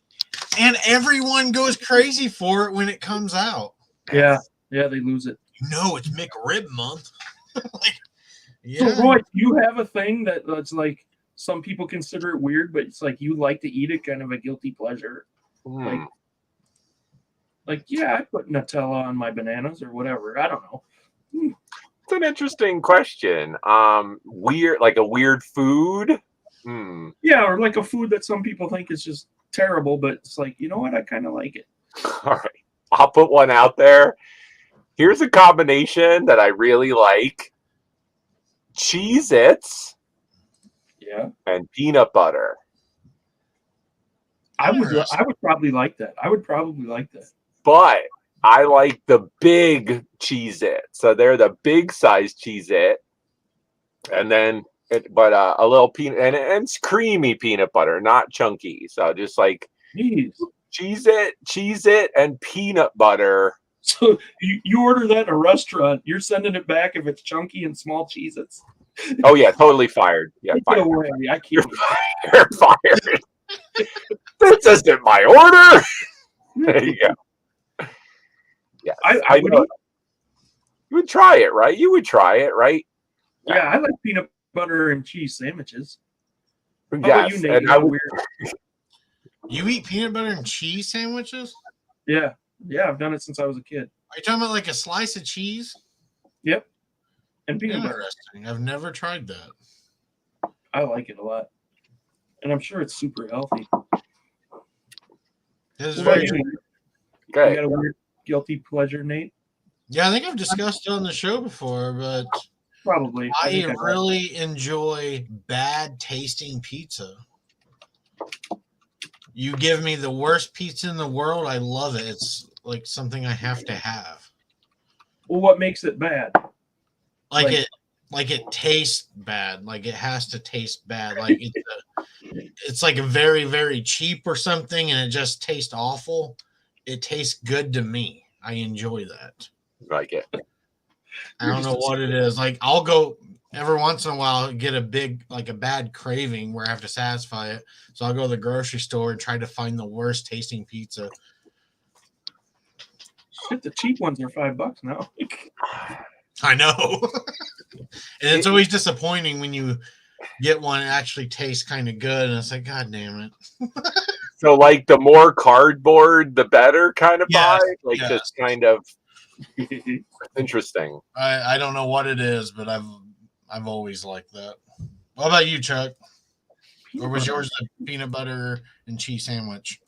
And everyone goes crazy for it when it comes out. Yeah, they lose it. It's McRib month. So, Roy, do you have a thing that's like some people consider it weird, but it's like you like to eat it, kind of a guilty pleasure? Like, yeah, I put Nutella on my bananas or whatever. I don't know. It's an interesting question. Weird, like a weird food. Yeah, or like a food that some people think is just terrible, but it's like, you know what? I kind of like it. All right. I'll put one out there. Here's a combination that I really like. Cheez-Its. Yeah. And peanut butter. I would probably like that. But I like the big Cheez-It. So they're the big size Cheez-It. And then a little peanut, and it's creamy peanut butter, not chunky. So just like Cheez-It, and peanut butter. So you order that in a restaurant, you're sending it back if it's chunky and small cheeses. Oh yeah, totally fired. Yeah, Get fired. away. I can't. You're fired. This isn't my order. There you go. Yeah, I would know. eat. You would try it, right? You would try it, right? Yeah, I like peanut butter and cheese sandwiches. How Yes, about you, Nate? and I would. You eat peanut butter and cheese sandwiches? Yeah, I've done it since I was a kid. Are you talking about like a slice of cheese? Yep. And peanut butter. Interesting. I've never tried that. I like it a lot. And I'm sure it's super healthy. It is What about very you? You Okay. got a weird guilty pleasure, Nate? Yeah, I think I've discussed it on the show before, but Probably. I really enjoy bad tasting pizza. You give me the worst pizza in the world, I love it. It's like something I have to have. Well, what makes it bad? Like it tastes bad. Like it has to taste bad. Like it's like a very, very cheap or something, and it just tastes awful. It tastes good to me. I enjoy that. Like it. I don't know what it is. Like I'll go every once in a while get a bad craving where I have to satisfy it. So I'll go to the grocery store and try to find the worst tasting pizza. Shit, the cheap ones are $5 now. I know. And it's always disappointing when you get one that actually tastes kind of good, and it's like, God damn it. So like the more cardboard, the better kind of Yes, vibe. Like yes. just kind of interesting. I don't know what it is, but I've always liked that. What about you, Chuck? Or was yours the peanut butter and cheese sandwich?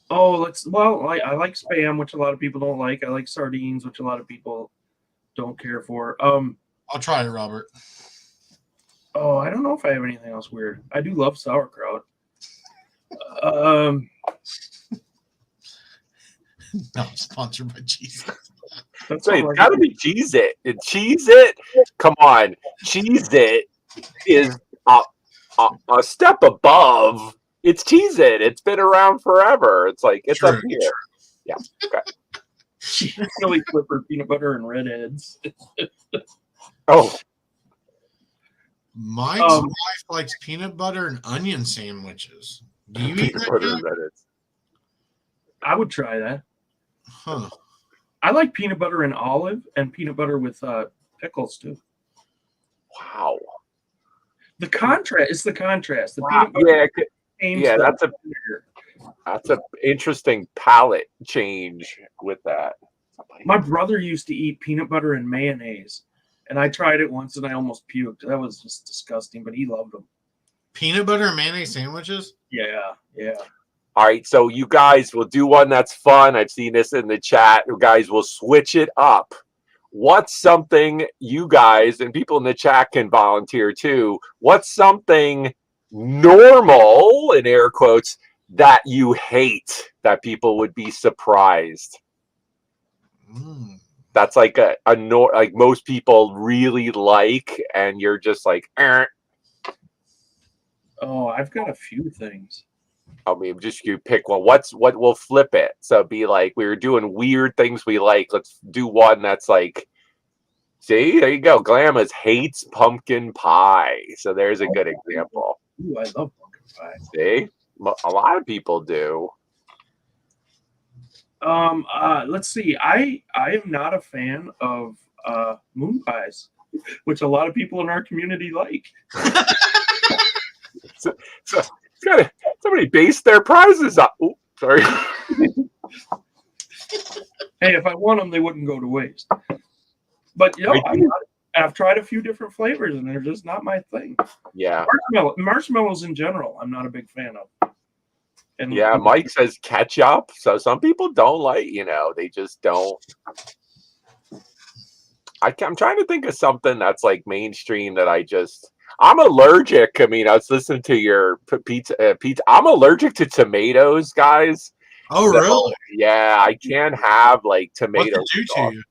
Oh, I like Spam, which a lot of people don't like. I like sardines, which a lot of people don't care for. I'll try it, Robert. Oh, I don't know if I have anything else weird. I do love sauerkraut. Not sponsored by cheese. That's Wait, all it's got to be Cheez It. Cheez It? Come on. Cheez It is a step above. It's Cheez It. It's been around forever. It's like, it's up here. Yeah. Okay. Chili Flipper, peanut butter, and redheads. Oh. My wife likes peanut butter and onion sandwiches. Do you eat that? I would try that. Huh. I like peanut butter and olive and peanut butter with pickles too. Wow. The contrast is the contrast. The Wow. peanut butter Yeah, that's an interesting palate change with that. My brother used to eat peanut butter and mayonnaise, and I tried it once and I almost puked. That was just disgusting, but he loved them. Peanut butter and mayonnaise sandwiches? Yeah. All right, so you guys will do one that's fun. I've seen this in the chat. You guys will switch it up. What's something you guys, and people in the chat can volunteer too, what's something normal, in air quotes, that you hate that people would be surprised? That's like like most people really like, and you're just like, Oh, I've got a few things. I mean, just you pick one. What will flip it? So be like, we were doing weird things we like. Let's do one that's like, see, there you go. Glamis hates pumpkin pie. So there's a good example. Ooh, I love pumpkin pie. See, a lot of people do. Let's see. I am not a fan of moon pies, which a lot of people in our community like. So somebody based their prizes on. Oops, sorry. Hey, if I won them, they wouldn't go to waste. But I've tried a few different flavors, and they're just not my thing. Yeah. Marshmallows in general, I'm not a big fan of. And yeah, Mike says ketchup. So some people don't like, they just don't. I'm trying to think of something that's like mainstream that I'm allergic. I mean, I was listening to your pizza. I'm allergic to tomatoes, guys. Oh, So, really? Yeah, I can't have like tomatoes. What did you do?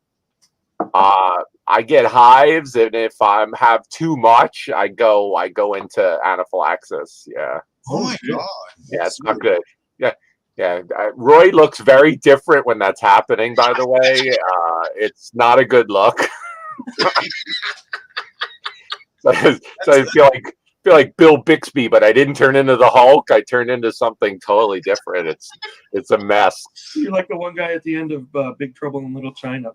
I get hives, and if I have too much, I go into anaphylaxis. Yeah. Oh my god! Yeah, it's not good. Yeah. Yeah, Roy looks very different when that's happening. By the way, it's not a good look. so I feel like Bill Bixby, but I didn't turn into the Hulk. I turned into something totally different. It's a mess. You're like the one guy at the end of Big Trouble in Little China.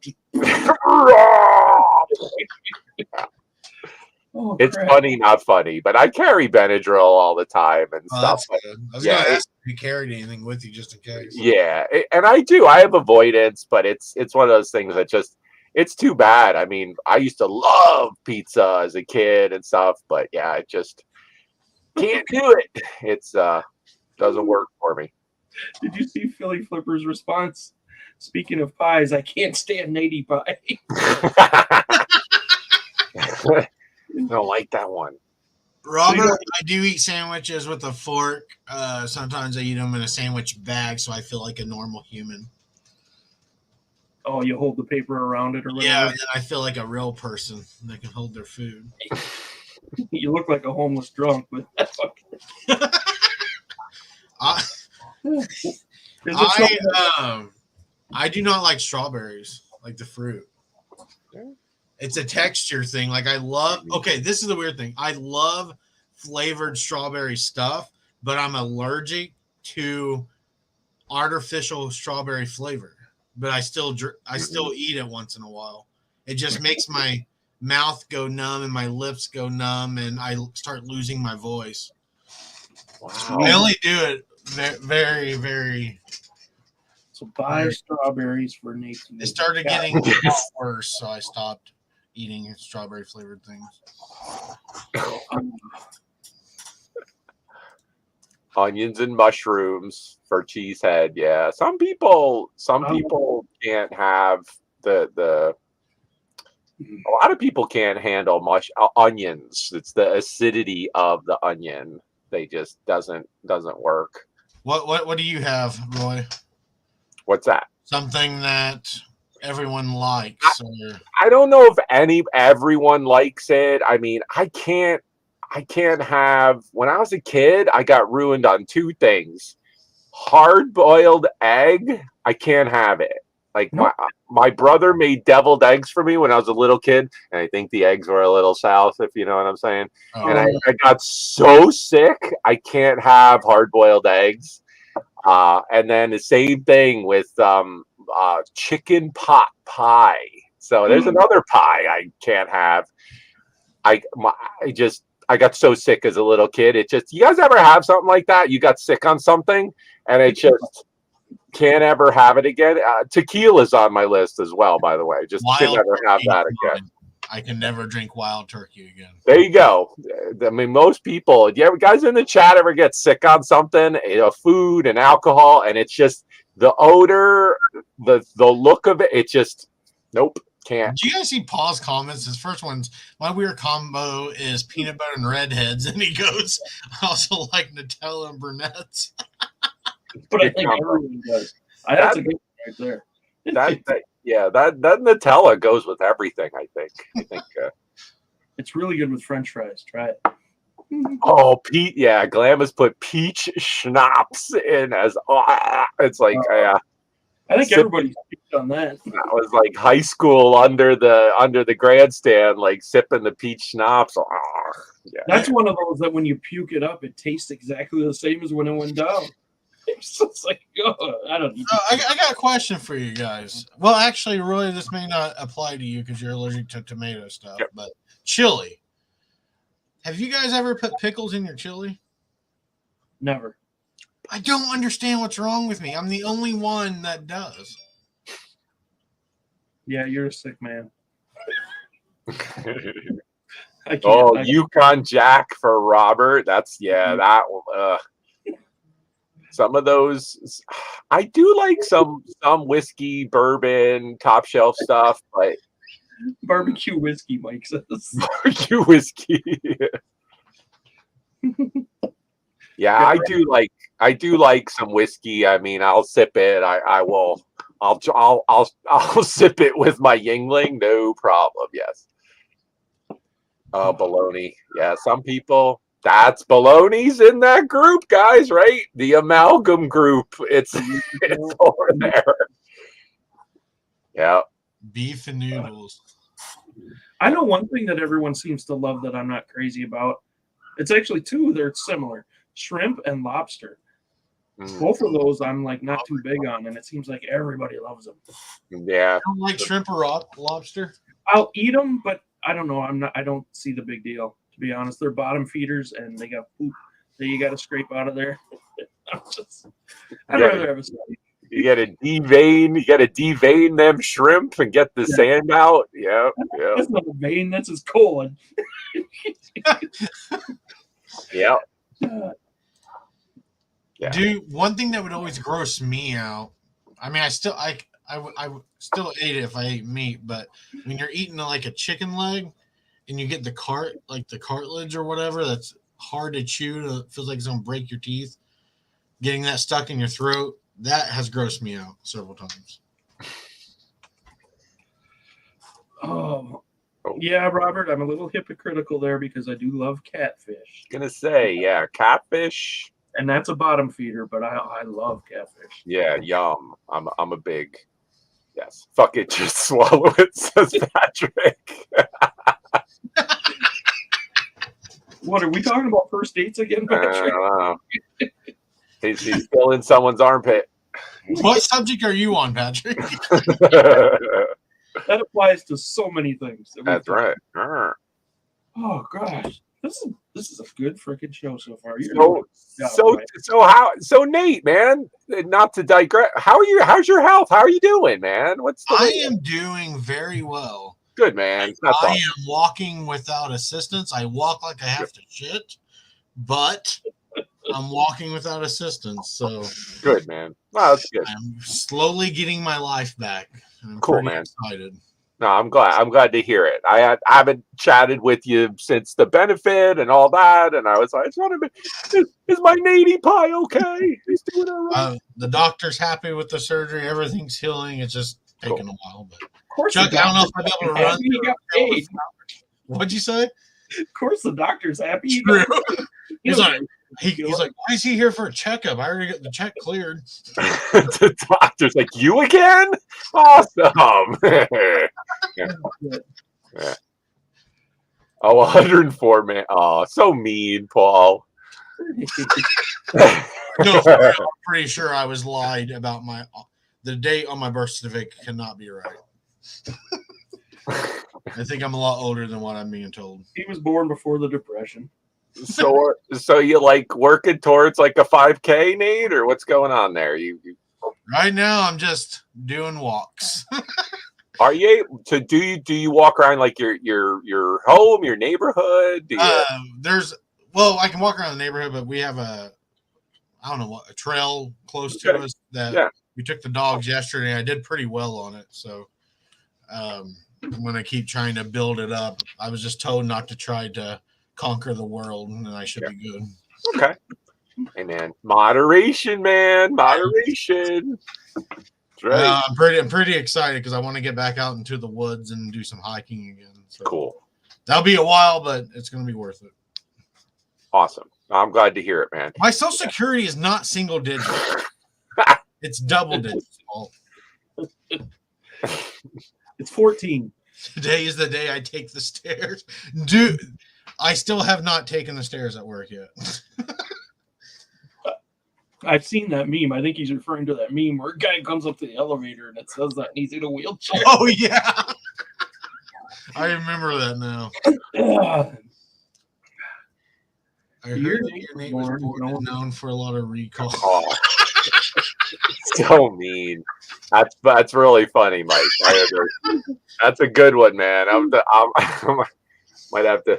Oh, it's crap. funny, not funny, but I carry Benadryl all the time and stuff. That's good. I was Yeah, gonna ask if you carried anything with you just in case. Yeah, and I do. I have avoidance, but it's one of those things that just it's too bad. I mean, I used to love pizza as a kid and stuff, but yeah, I just can't do it. It's doesn't work for me. Did you see Philly Flipper's response? Speaking of pies, I can't stand natey pie. I don't like that one. Robert, I do eat sandwiches with a fork. Sometimes I eat them in a sandwich bag, so I feel like a normal human. Oh, you hold the paper around it or whatever? Yeah, and then I feel like a real person that can hold their food. You look like a homeless drunk, but that's okay. I do not like strawberries, like the fruit. It's a texture thing. Like okay, this is the weird thing. I love flavored strawberry stuff, but I'm allergic to artificial strawberry flavor. But I still eat it once in a while. It just makes my mouth go numb and my lips go numb, and I start losing my voice. Wow. I only do it very, very. So buy strawberries for Nate. It started getting worse, so I stopped eating strawberry flavored things. Onions and mushrooms for cheesehead. Yeah, some people can't have the. A lot of people can't handle onions. It's the acidity of the onion. They just doesn't work. What do you have, Roy? What's that? Something that everyone likes. I don't know if everyone likes it. I mean, I can't have. When I was a kid, I got ruined on two things: hard-boiled egg. I can't have it. Like my brother made deviled eggs for me when I was a little kid, and I think the eggs were a little south, if you know what I'm saying. Oh. And I got so sick, I can't have hard-boiled eggs. And then the same thing with chicken pot pie. So there's another pie I can't have. I got so sick as a little kid. It just, you guys ever have something like that? You got sick on something, and it just can't ever have it again. Tequila's on my list as well, by the way. Just can never have that again. I can never drink wild turkey again. There you go. I mean, most people, do you ever guys in the chat ever get sick on something, food and alcohol, and it's just the odor, the look of it, it just, nope, can't. Do you guys see Paul's comments? His first one's, my weird combo is peanut butter and redheads, and he goes, I also like Nutella and brunettes. But I think everyone does. That's a good one right there. That Nutella goes with everything. I think it's really good with French fries. Try it. Oh, Pete, yeah, Glam has put peach schnapps in as it's like I think everybody's on that. That was like high school under the grandstand, like sipping the peach schnapps. Oh, yeah. That's one of those that when you puke it up, it tastes exactly the same as when it went down. It's just like, I don't know. I got a question for you guys. Well, actually, Roy, this may not apply to you because you're allergic to tomato stuff, but chili. Have you guys ever put pickles in your chili? Never. I don't understand what's wrong with me. I'm the only one that does. Yeah, you're a sick man. Yukon Jack for Robert. That's that one. Some of those, I do like some whiskey, bourbon, top shelf stuff, but barbecue whiskey, Mike says. Barbecue whiskey. Yeah, I do like some whiskey. I mean, I'll sip it. I'll sip it with my Yingling, no problem. Yes. Baloney. Yeah, some people That's baloney's in that group, guys, right? The amalgam group. It's over there. Yeah. Beef and noodles. I know one thing that everyone seems to love that I'm not crazy about. It's actually two. They're similar: shrimp and lobster. Both of those I'm like not too big on, and it seems like everybody loves them. Yeah. You don't like shrimp or lobster? I'll eat them, but I don't know. I don't see the big deal, to be honest. They're bottom feeders, and they got poop that you got to scrape out of there. I'd rather have a steak. You gotta devein them shrimp and get the sand out. Yeah. That's not a vein, that's his colon. Yeah. Dude, one thing that would always gross me out. I mean, I still ate it if I ate meat, but when you're eating like a chicken leg and you get the cartilage or whatever, that's hard to chew. It feels like it's gonna break your teeth. Getting that stuck in your throat, that has grossed me out several times. Oh, yeah, Robert, I'm a little hypocritical there because I do love catfish. Gonna say, yeah, catfish. And that's a bottom feeder, but I love catfish. Yeah, yum. I'm a big yes. Fuck it, just swallow it, says Patrick. What are we talking about? First dates again, Patrick? He's still in someone's armpit. What subject are you on, Patrick? That applies to so many things. That's right. Oh gosh, this is a good freaking show so far. So Nate, man, not to digress. How's your health? How are you doing, man? I am doing very well. Good, man. I am walking without assistance. I walk like I have to shit, but I'm walking without assistance. So good, man. Wow, that's good. I'm slowly getting my life back. I'm cool, man. Excited. No, I'm glad to hear it. I haven't chatted with you since the benefit and all that, and I was like, is my Natey pie okay? He's doing all right. The doctor's happy with the surgery. Everything's healing. It's just taking a while, but of course, Chuck, I don't know if I'll be able to run. Paid. What'd you say? Of course, the doctor's happy. True. He's like, why is he here for a checkup? I already got the check cleared. The doctor's like, you again? Awesome. Yeah. Oh, 104, man. Oh, so mean, Paul. No, I'm pretty sure I was lied about the date on my birth certificate cannot be right. I think I'm a lot older than what I'm being told. He was born before the Depression. So you like working towards like a 5K, Nate, or what's going on there? You right now I'm just doing walks. Are you able to do you walk around like your home, your neighborhood? I can walk around the neighborhood, but we have a trail close to us that we took the dogs yesterday. I did pretty well on it, so I'm gonna keep trying to build it up. I was just told not to try to conquer the world, and I should be good. Okay. Hey man, moderation, man, moderation. Right. I'm pretty excited because I want to get back out into the woods and do some hiking again. So cool. That'll be a while, but it's going to be worth it. Awesome. I'm glad to hear it, man. My Social Security is not single digit. It's double digits. It's 14. Today is the day I take the stairs. Dude, I still have not taken the stairs at work yet. I've seen that meme. I think he's referring to that meme where a guy comes up to the elevator and it says that and he's in a wheelchair. Oh, yeah. I remember that now. I heard your name was known for a lot of recall. Oh. So mean. That's really funny, Mike. That's a good one, man. I might have to.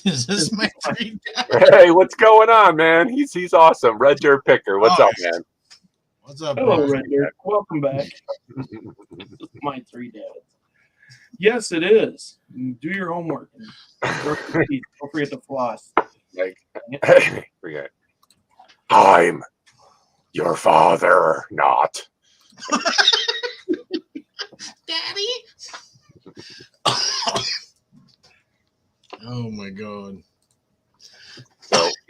Is this my three dad? Hey, what's going on, man? He's awesome. Red Dirt Picker. What's up, man? What's up, hello, Red Dirt. Welcome back. My three dads. Yes, it is. Do your homework. Don't forget to floss. Forget. I'm your father, not. Daddy? Oh my god.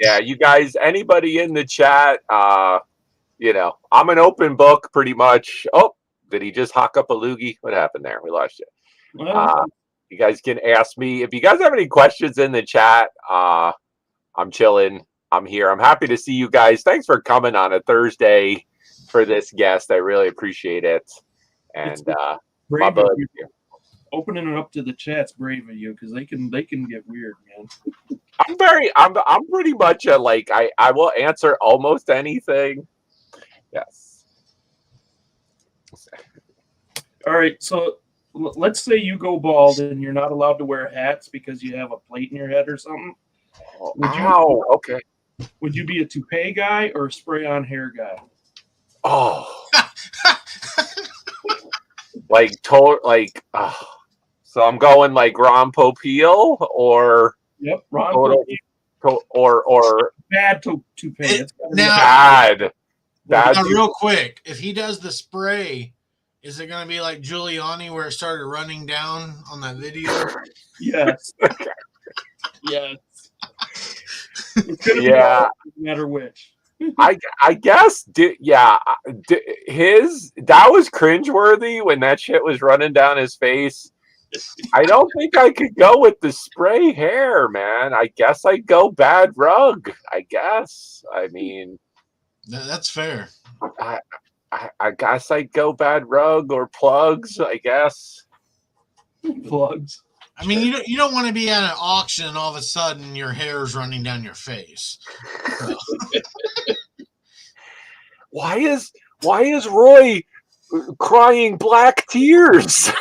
Yeah, you guys, anybody in the chat, you know, I'm an open book pretty much. Oh, did he just hock up a loogie? What happened there? We lost you. You guys can ask me if you guys have any questions in the chat. I'm chilling. I'm here. I'm happy to see you guys. Thanks for coming on a Thursday for this guest. I really appreciate it. And my bud, opening it up to the chat's brave of you because they can get weird, man. I'm pretty much like I will answer almost anything. Yes. All right, so let's say you go bald and you're not allowed to wear hats because you have a plate in your head or something. Okay. Would you be a toupee guy or a spray-on hair guy? Oh. So I'm going like Ron Popeil or Ron Popeil. or bad toupee. Bad. Now, real quick, if he does the spray, is it going to be like Giuliani where it started running down on that video? Yes. Yes. It's gonna be no matter which. I guess that was cringeworthy when that shit was running down his face. I don't think I could go with the spray hair, man. I guess I'd go bad rug. I guess. I mean, that's fair. I guess I'd go bad rug or plugs. I guess plugs. I mean, you don't want to be at an auction and all of a sudden your hair's running down your face. So. Why is Roy crying black tears?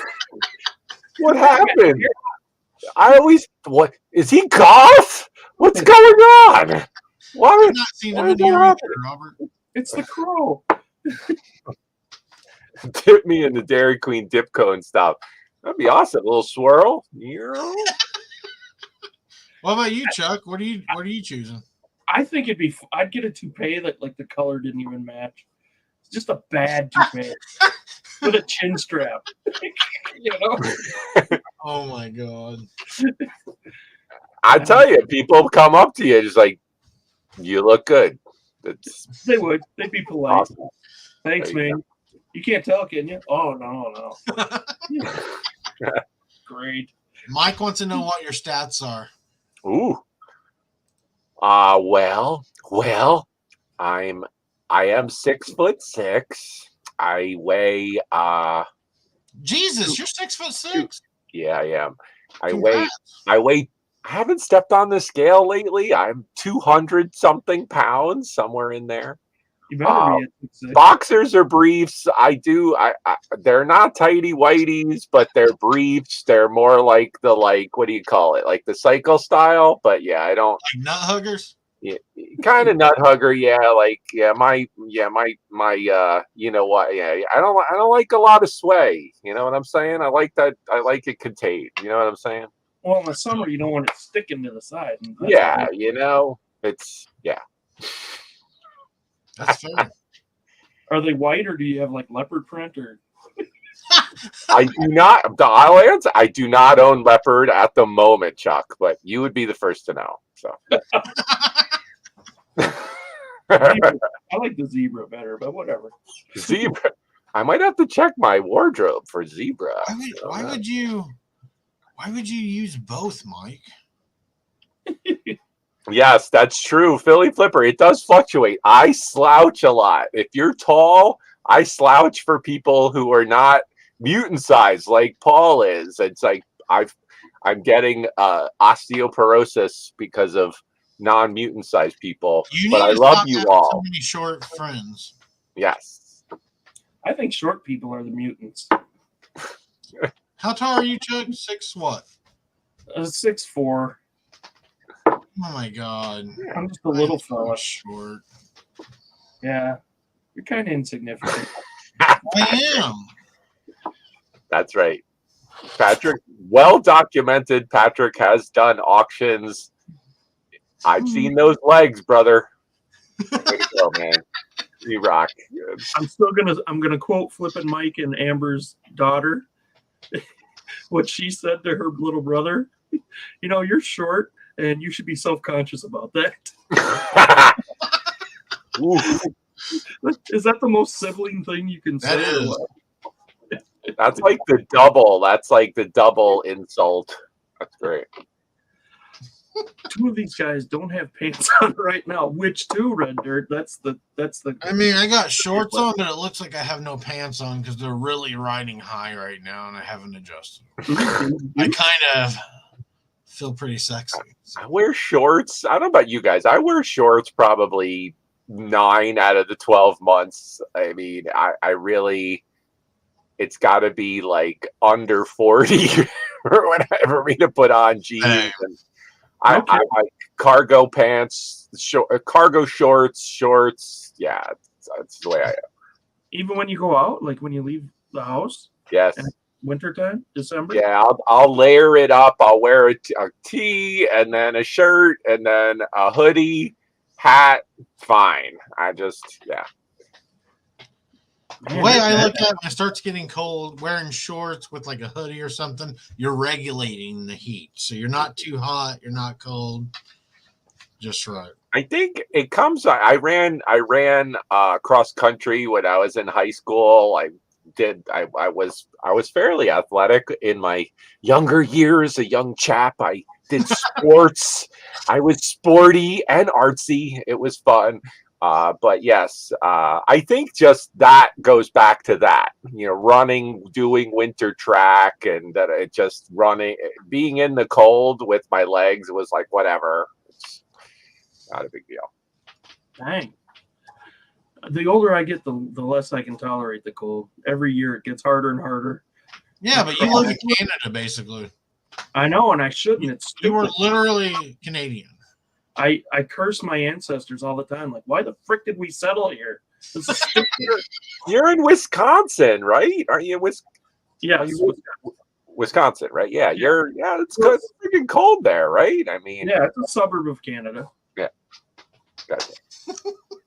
What happened? What is he goth? What's going on? Why? I've not seen him in here either, Robert. It's the crow. Dip me in the Dairy Queen dip cone stuff. That'd be awesome. A little swirl. What about you, Chuck? What are you choosing? I think I'd get a toupee that like the color didn't even match. It's just a bad toupee with a chin strap. You know? Oh my god! I tell you, people come up to you just like, you look good. They would. They'd be polite. Awesome. Thanks, man. You can't tell, can you? Oh no. Great. Mike wants to know what your stats are. Ooh. Well, I am 6'6". I weigh Jesus, you're 6'6". Yeah, I am. I haven't stepped on the scale lately. I'm 200 something pounds, somewhere in there. You better be boxers or briefs. They're not tighty whities, but they're briefs. They're more like what do you call it? Like the cycle style. But yeah, I don't like nut huggers. Yeah, kind of nut hugger. Yeah, my you know what? Yeah, I don't like a lot of sway. You know what I'm saying? I like that. I like it contained. You know what I'm saying? Well, in the summer, you don't want it sticking to the side. Yeah, you know, it's That's fair. Are they white or do you have like leopard print or? I do not. I'll answer. I do not own leopard at the moment, Chuck. But you would be the first to know. So. I like the zebra better, but whatever. Zebra. I might have to check my wardrobe for zebra. Why would you use both, Mike? Yes, that's true. Philly Flipper, it does fluctuate. I slouch a lot. If you're tall, I slouch for people who are not mutant size like Paul is. It's like I'm getting osteoporosis because of non-mutant size people. But I love you all. So many short friends. Yes. I think short people are the mutants. How tall are you, Chuck? 6 what? 6'4". Oh my god. I'm just a little fella. Short. Yeah. You're kind of insignificant. I am. That's right. Patrick, well documented. Patrick has done auctions. I've seen those legs, brother. Way to go, man. You rock. I'm gonna quote Flippin' Mike and Amber's daughter. What she said to her little brother. You know, you're short, and you should be self-conscious about that. Ooh, Is that the most sibling thing you can That say? or is. what? that's like the double. That's like the double insult. That's great. Two of these guys don't have pants on right now. Which two, Red Dirt? That's the. I mean, I got shorts on, but it looks like I have no pants on because they're really riding high right now, and I haven't adjusted. I kind of feel pretty sexy. So. I wear shorts. I don't know about you guys. I wear shorts probably 9 out of the 12 months. I mean, I really, it's got to be like under 40 for me to put on jeans. And I like cargo pants, cargo shorts. Yeah, that's the way I am. Even when you go out, like when you leave the house? Yes. Wintertime, December? Yeah, I'll layer it up. I'll wear a tee and then a shirt and then a hoodie, hat. Fine. The way I look at it, when it starts getting cold, wearing shorts with like a hoodie or something, you're regulating the heat. So you're not too hot, you're not cold. Just right. I think it comes. I ran cross country when I was in high school. I was fairly athletic in my younger years, a young chap. I did sports. I was sporty and artsy. It was fun. But yes, I think just that goes back to that, running, doing winter track, and that it just being in the cold with my legs was like, whatever. It's not a big deal. Dang. The older I get, the less I can tolerate the cold. Every year it gets harder and harder. Yeah, but you live in Canada, basically. I know, and I shouldn't. It's stupid. You were literally Canadian. I curse my ancestors all the time. Like, why the frick did we settle here? This is stupid. You're in Wisconsin, right? Aren't you in Wisconsin, right? Yeah, it's good. It's freaking cold there, right? I mean, yeah, it's a suburb of Canada. Yeah. Gotcha.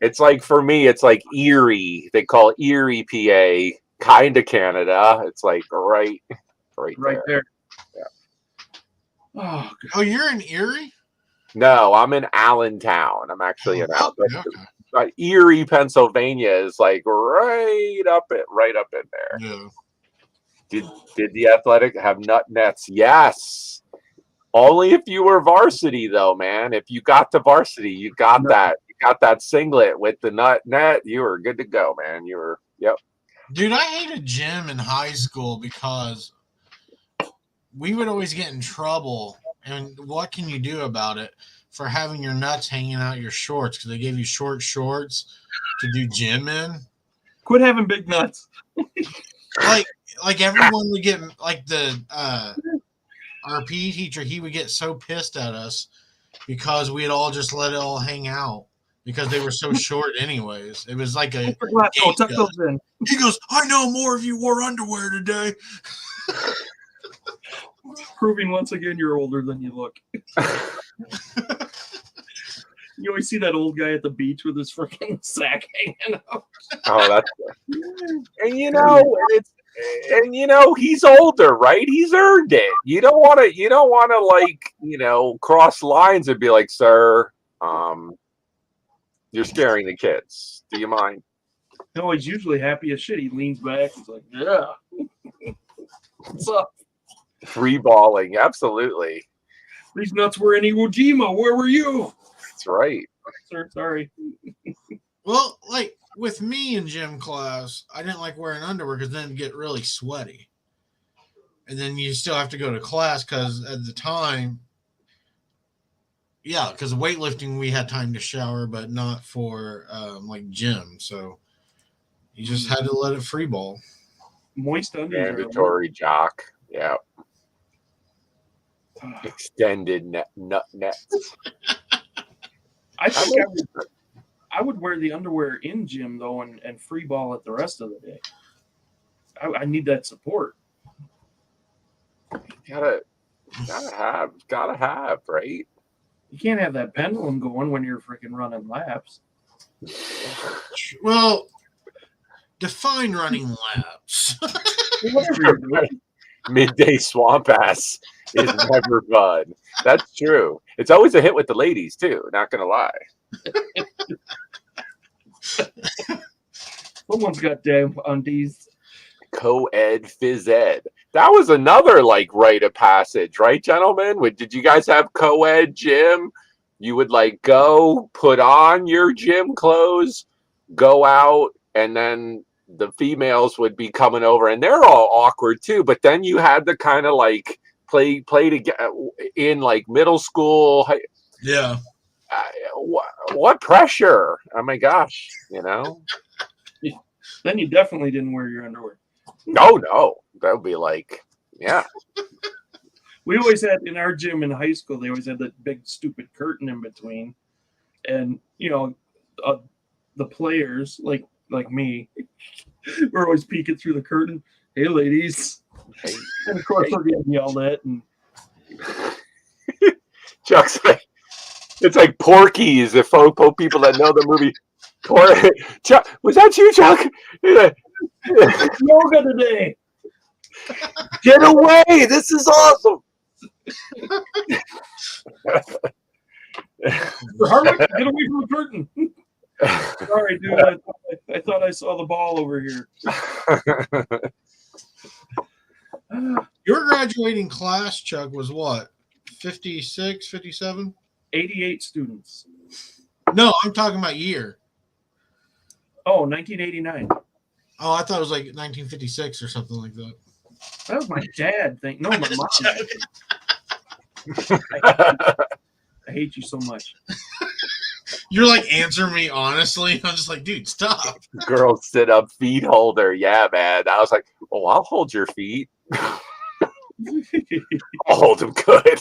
It's like, for me, it's like Erie. They call Erie, PA, kind of Canada. It's like right there. Yeah. Oh, you're in Erie? No, I'm in Allentown. I'm actually in Allentown. Okay. Erie, Pennsylvania is like right up in there. Yeah. Did the Athletic have nut nets? Yes. Only if you were varsity, though, man. If you got to varsity, you got that. You got that singlet with the nut net. You were good to go, man. Yep. Dude, I hated gym in high school because we would always get in trouble. And what can you do about it for having your nuts hanging out your shorts? Because they gave you short shorts to do gym in. Quit having big nuts. like everyone would get, like our PE teacher, he would get so pissed at us because we had all just let it all hang out because they were so short anyways. It was like a tuck those in. He goes, I know more if you wore underwear today. Proving once again you're older than you look. You always see that old guy at the beach with his freaking sack hanging out. Oh, that's good. And he's older, right? He's earned it. You don't want to cross lines and be like, sir, you're scaring the kids. Do you mind? No, he's usually happy as shit. He leans back. He's like, yeah. What's up? Free balling, absolutely. These nuts were in Iwo Jima. Where were you? That's right. Sir, sorry. Well, like with me in gym class, I didn't like wearing underwear because then it'd get really sweaty. And then you still have to go to class because at the time, because weightlifting, we had time to shower, but not for like gym. So you just had to let it free ball. Moist underwear. Mandatory jock. Yeah. Extended nut nets. I think I would wear the underwear in gym though, and free ball it the rest of the day. I need that support. Gotta have, right? You can't have that pendulum going when you're freaking running laps. Well, define running laps. Midday swamp ass. is never fun. That's true. It's always a hit with the ladies too. Not gonna lie. Someone's got damn undies. Co-ed, phys ed. That was another like rite of passage, right, gentlemen? Did you guys have co-ed gym? You would like go put on your gym clothes, go out, and then the females would be coming over, and they're all awkward too. But then you had to kind of like play together in like middle school. Yeah. What pressure? Oh my gosh, you know. Then you definitely didn't wear your underwear. No, that would be like, yeah. We always had in our gym in high school. They always had that big stupid curtain in between, and you know, the players like me, we're always peeking through the curtain. Hey, ladies, and of course we're getting yelled at. And Chuck's like, it's like Porky's. If people that know the movie, Chuck, was that you, Chuck? Yoga today. Get away! This is awesome. Harwick, get away from the curtain. Sorry, dude. I thought I saw the ball over here. Your graduating class, Chuck, was what? 56, 57? 88 students. No, I'm talking about year. Oh, 1989. Oh, I thought it was like 1956 or something like that. That was my dad thing. No, my mom. I hate you so much. You're like, answer me honestly. I'm just like, dude, stop. Girls sit up, feet holder. Yeah, man. I was like, oh, I'll hold your feet. I'll hold them good.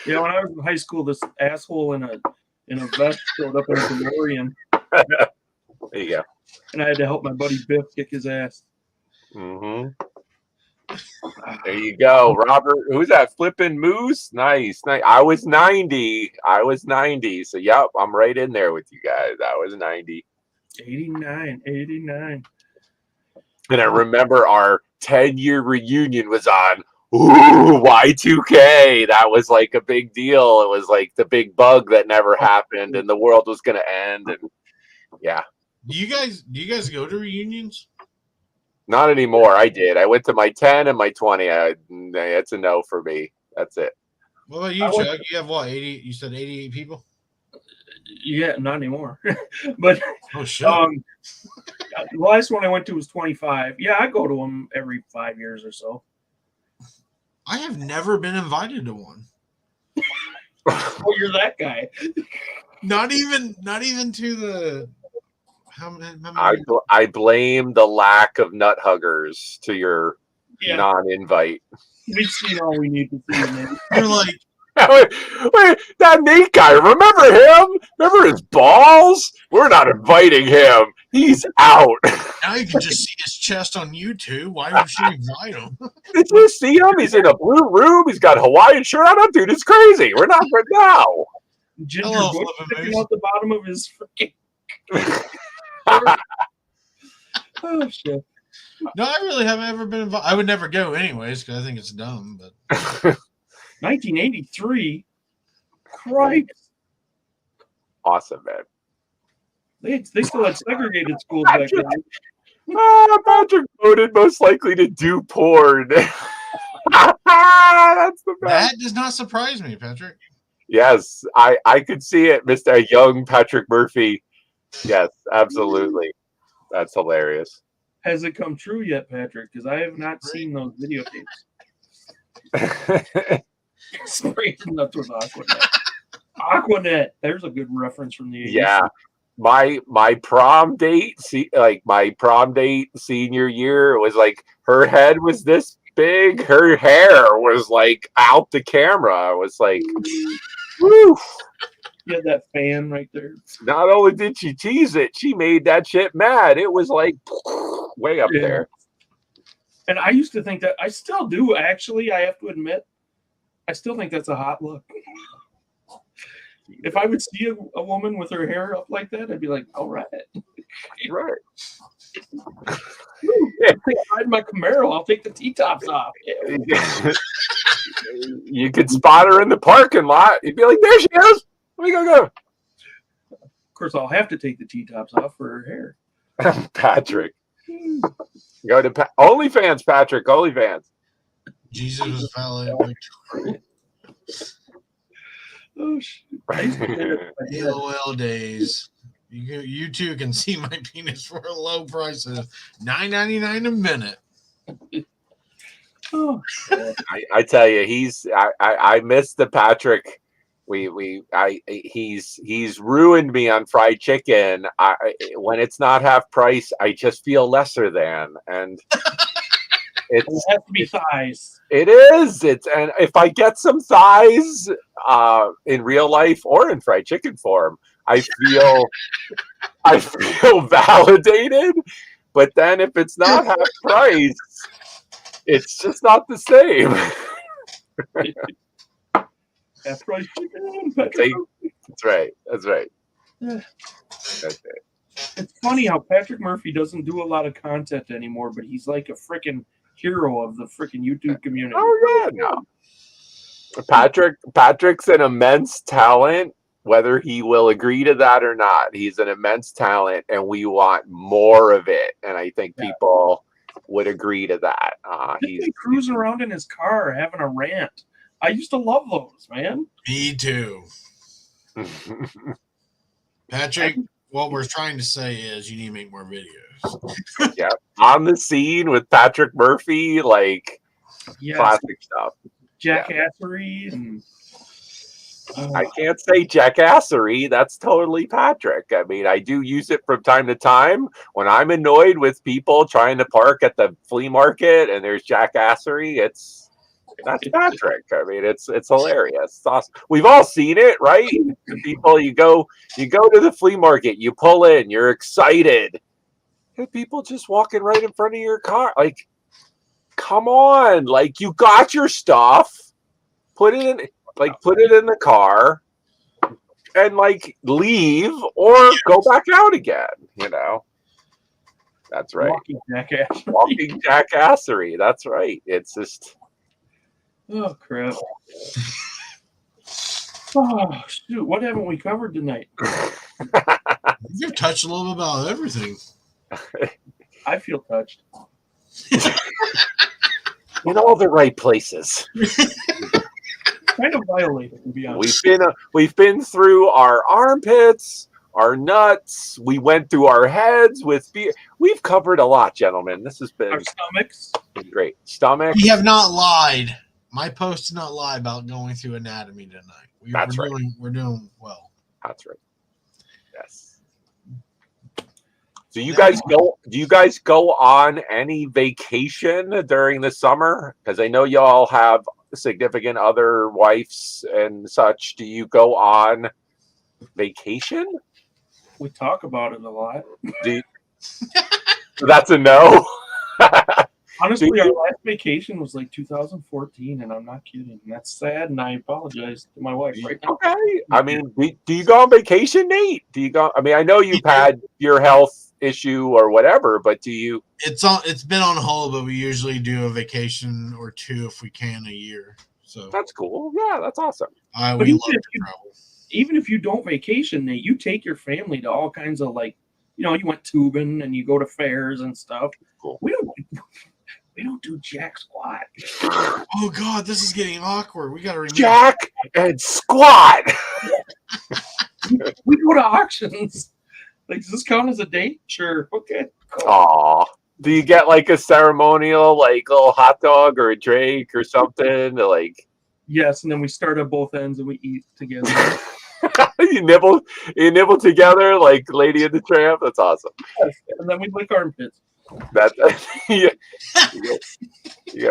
Yeah, when I was in high school, this asshole in a vest showed up in a DeLorean. There you go. And I had to help my buddy Biff kick his ass. Mm-hmm. There you go, Robert. Who's that? Flippin' Moose? Nice. I was 90. So, yep, I'm right in there with you guys. I was 90. 89. And I remember our 10-year reunion was on Y2K. That was like a big deal. It was like the big bug that never happened and the world was going to end. And yeah. Do you guys go to reunions? Not anymore. I did. I went to my 10 and my 20. It's a no for me. That's it. What about you, Chuck? You have what, 80? You said 88 people? Yeah, not anymore. But oh shit. The last one I went to was 25. Yeah, I go to them every 5 years or so. I have never been invited to one. Oh, you're that guy. Not even to the. How many? I blame the lack of nut huggers to your non-invite. We've seen all we need to see. Man. You're like, wait, that Nate guy, remember him? Remember his balls? We're not inviting him. He's out. Now you can just see his chest on YouTube. Why would you invite him? Did you see him? He's in a blue room. He's got a Hawaiian shirt on. Dude, it's crazy. We're not for now. Ginger Bush sticking out the bottom of his freaking. Oh shit! No, I really haven't ever been involved. I would never go anyways because I think it's dumb. But 1983, Christ! Awesome, man. They still had segregated schools back then. Patrick voted most likely to do porn. That's the best. That does not surprise me, Patrick. Yes, I could see it, Mr. Young Patrick Murphy. Yes, absolutely. That's hilarious. Has it come true yet, Patrick? Because I have not seen those videotapes. Spraying nuts with Aquanet. Aquanet. There's a good reference from the 80s. Yeah. My prom date, my prom date senior year, it was like her head was this big, her hair was like out the camera. It was like, woo. You had that fan right there. Not only did she tease it, she made that shit mad. It was like way up there. And I used to think that, I still do, actually, I have to admit, I still think that's a hot look. If I would see a woman with her hair up like that, I'd be like, all right. Right. Ride my Camaro. I'll take the T-tops off. You could spot her in the parking lot. You'd be like, there she is. Let me go. Of course, I'll have to take the T-tops off for her hair. Patrick. Go to OnlyFans, Patrick. OnlyFans. Jesus was valid. Oh, shit. LOL days. You too can see my penis for a low price of $9.99 a minute. Oh, I tell you, I miss the Patrick. He's ruined me on fried chicken. When it's not half price, I just feel lesser than, and it has to be thighs. It is. And if I get some thighs in real life or in fried chicken form, I feel validated. But then if it's not half price, it's just not the same. Half price chicken. That's right. That's it. It's funny how Patrick Murphy doesn't do a lot of content anymore, but he's like a freaking hero of the freaking YouTube community. Oh yeah, no. Patrick's an immense talent, whether he will agree to that or not. He's an immense talent, and we want more of it. And I think people would agree to that. He's cruising around in his car having a rant. I used to love those, man. Me too. Patrick, what we're trying to say is you need to make more videos. Yeah, on the scene with Patrick Murphy, like classic stuff. Jackassery and I can't say jackassery. That's totally Patrick. I mean, I do use it from time to time when I'm annoyed with people trying to park at the flea market and there's jackassery. That's Patrick. I mean, it's hilarious. It's awesome. We've all seen it, right? People, you go to the flea market, you pull in, you're excited. And people just walking right in front of your car. Like, come on. Like, you got your stuff. Put it in the car and like leave or go back out again, you know. That's right. Walking jackassery. That's right. It's just oh crap. Oh shoot, what haven't we covered tonight? You've touched a little bit about everything. I feel touched. In all the right places. Kind of violated, to be honest. We've been through our armpits, our nuts. We went through our heads with fear. We've covered a lot, gentlemen. This has been our stomachs. Great. Stomach. We have not lied. My post did not lie about going through anatomy tonight. We're doing well. That's right. Yes. Do you guys go on any vacation during the summer? Because I know y'all have significant other wives and such. Do you go on vacation? We talk about it a lot. That's a no. Honestly, our last vacation was like 2014, and I'm not kidding. That's sad, and I apologize to my wife right now. Okay. I mean, do you go on vacation, Nate? Do you go? I mean, I know you've had your health issue or whatever, but do you? It's been on hold, but we usually do a vacation or two if we can a year. So that's cool. Yeah, that's awesome. We love to travel. Even if you don't vacation, Nate, you take your family to all kinds of you went tubing and you go to fairs and stuff. Cool. We don't do jack squat. Oh God, this is getting awkward. We got to remember jack and squat. We go to auctions. Like, does this count as a date? Sure. Okay. Cool. Aw. Do you get like a ceremonial, like little hot dog or a drink or something? Yes, and then we start at both ends and we eat together. you nibble together like Lady and the Tramp. That's awesome. Yes, and then we lick armpits. You're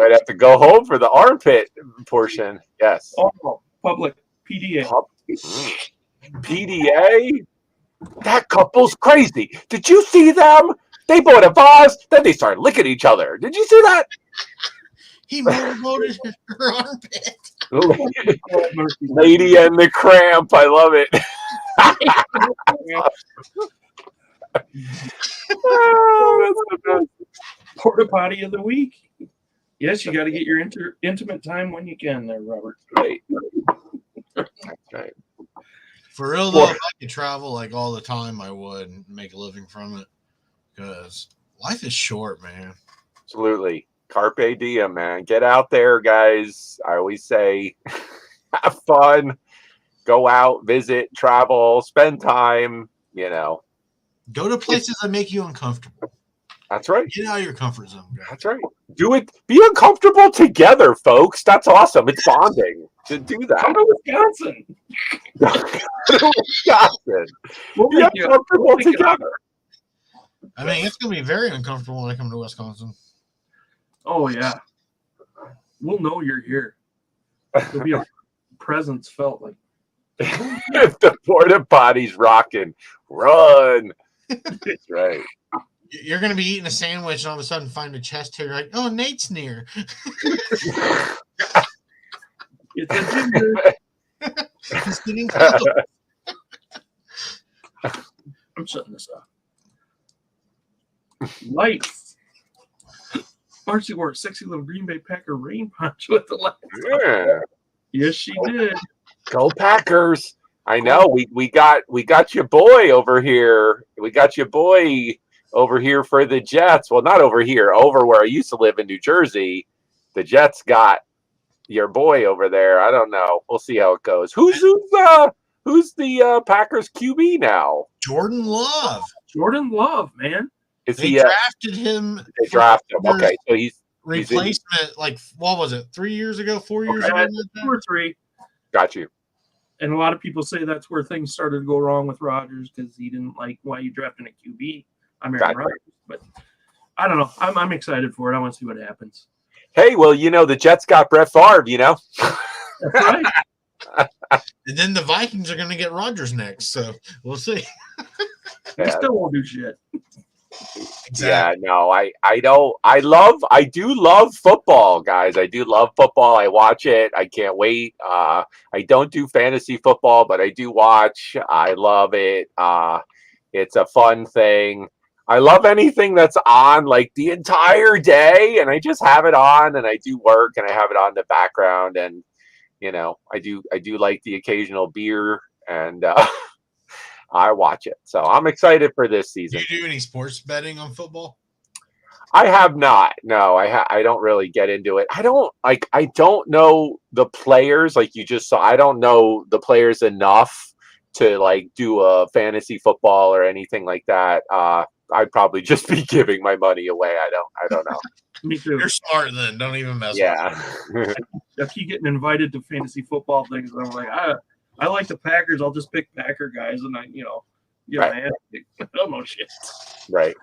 gonna have to go home for the armpit portion. Yes. Oh, public PDA. PDA. That couple's crazy. Did you see them? They bought a vase, then they started licking each other. Did you see that? He motorboated her armpit. Lady and the Cramp. I love it. That's the best. Porta potty of the week. Yes, you got to get your intimate time when you can there, Robert. Right. That's right. For real though, if I could travel like all the time, I would and make a living from it. Because life is short, man. Absolutely. Carpe diem, man. Get out there, guys. I always say have fun. Go out, visit, travel, spend time, Go to places that make you uncomfortable. That's right. Get out of your comfort zone, guys. That's right. Do it. Be uncomfortable together, folks. That's awesome. It's bonding to do that. Come to Wisconsin. Wisconsin. We'll Be make you- uncomfortable we'll make it together. I mean, it's going to be very uncomfortable when I come to Wisconsin. Oh, yeah. We'll know you're here. There'll be a presence felt like. If the porta potty's rocking, run. That's right. You're going to be eating a sandwich and all of a sudden find a chest hair. Like, oh, Nate's near. It's a ginger. He's getting close. I'm shutting this off. Lights. Marcy wore a sexy little Green Bay Packer rain poncho at the last. Yeah. Yes, she did. Go Packers. I know. We got your boy over here. We got your boy over here for the Jets. Well, not over here, over where I used to live in New Jersey. The Jets got your boy over there. I don't know. We'll see how it goes. Who's the Packers QB now? Jordan Love. Jordan Love, man. Is They he? drafted him. They drafted him. Okay, so he's replacement. Like, what was it? 3 years ago? 4 years Okay, ago? 2 or 3. got you. And a lot of people say that's where things started to go wrong with Rodgers because he didn't like why you drafting a QB. I'm Aaron Gotcha. Rodgers, but I don't know. I'm excited for it. I want to see what happens. Hey, well, the Jets got Brett Favre. That's right. And then the Vikings are going to get Rodgers next, so we'll see. They still won't do shit. Yeah, no, I do love football, guys. I do love football. I watch it. I can't wait. I don't do fantasy football, but I do watch. I love it. It's a fun thing. I love anything that's on like the entire day, and I just have it on, and I do work, and I have it on the background, and I do like the occasional beer, and I watch it. So I'm excited for this Do season. you do any sports betting on football? I have not. No, I don't really get into it. I don't know the players like you just saw. I don't know the players enough to like do a fantasy football or anything like that. I'd probably just be giving my money away. I don't know. Me too. You're smart then. Don't even mess Yeah. I keep getting invited to fantasy football things, and I'm like, I like the Packers. I'll just pick Packer guys, and Right. man, I don't know shit. Right.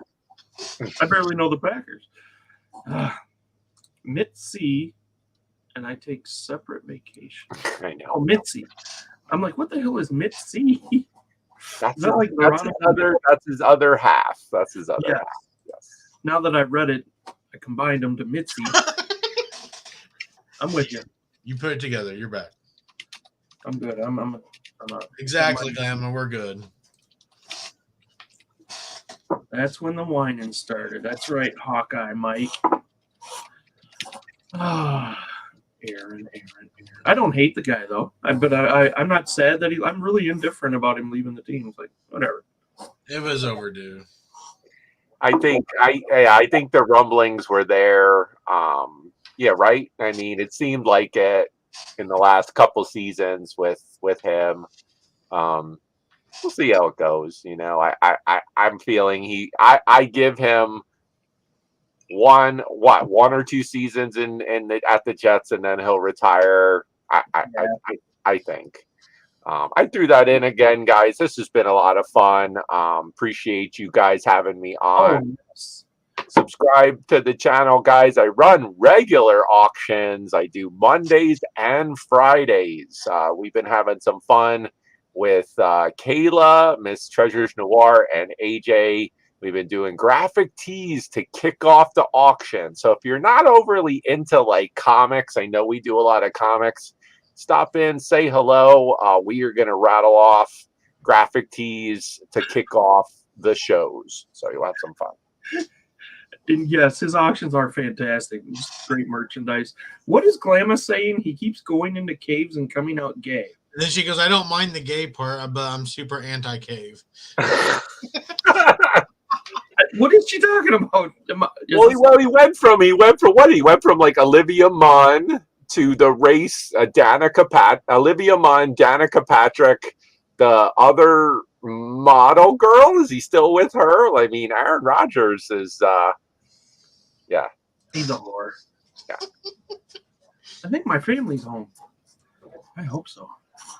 I barely know the Packers. Mitzi and I take separate vacation. I know. Oh, Mitzi. I'm like, what the hell is Mitzi? That's, Is that like that's his other half. That's his other Yes. half. Yes. Now that I've read it, I combined them to Mitzi. I'm with you. You put it together. You're back. I'm good. I'm Exactly, Glam. We're good. That's when the whining started. That's right, Hawkeye Mike. Aaron. I don't hate the guy though. I'm not sad that I'm really indifferent about him leaving the team. It's like whatever. It was overdue. I think the rumblings were there. Yeah, right. I mean, it seemed like it in the last couple seasons with him. We'll see how it goes. I'm feeling I give him one or two seasons at the Jets, and then he'll retire. I think. I threw that in again, guys. This has been a lot of fun. Appreciate you guys having me on. Oh, yes. Subscribe to the channel, guys. I run regular auctions. I do Mondays and Fridays. We've been having some fun with Kayla, Miss Treasures Noir, and AJ. We've been doing graphic tees to kick off the auction. So if you're not overly into like comics, I know we do a lot of comics. Stop in, say hello. We are going to rattle off graphic tees to kick off the shows. So you'll have some fun. And yes, his auctions are fantastic. Just great merchandise. What is Glamis saying? He keeps going into caves and coming out gay. And then she goes, I don't mind the gay part, but I'm super anti-cave. What is she talking about? He went from what? He went from like Olivia Munn to the race Olivia Munn, Danica Patrick, the other model girl. Is he still with her? I mean, Aaron Rodgers is yeah. He's a whore. Yeah. I think my family's home. I hope so.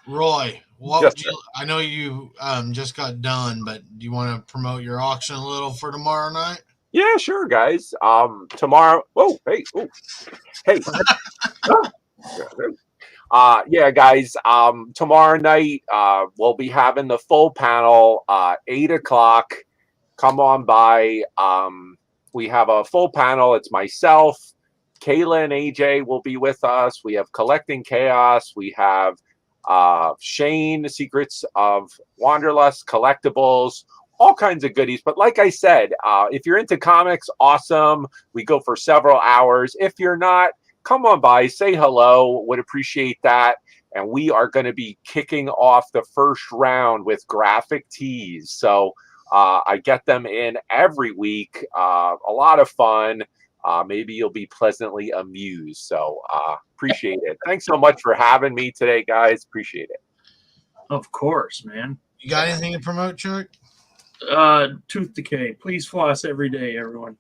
Roy, I know you just got done, but do you want to promote your auction a little for tomorrow night? Yeah, sure, guys. Tomorrow. Oh, hey. Yeah, guys. Tomorrow night, we'll be having the full panel, 8:00. Come on by. We have a full panel. It's myself, Kayla and AJ will be with us. We have Collecting Chaos. We have Shane, Secrets of Wanderlust, Collectibles, all kinds of goodies. But like I said, if you're into comics, awesome. We go for several hours. If you're not, come on by, say hello. Would appreciate that. And we are going to be kicking off the first round with graphic tees. So I get them in every week. A lot of fun. Maybe you'll be pleasantly amused. So appreciate it. Thanks so much for having me today, guys. Appreciate it. Of course, man. You got anything to promote, Chuck? Tooth decay. Please floss every day, everyone.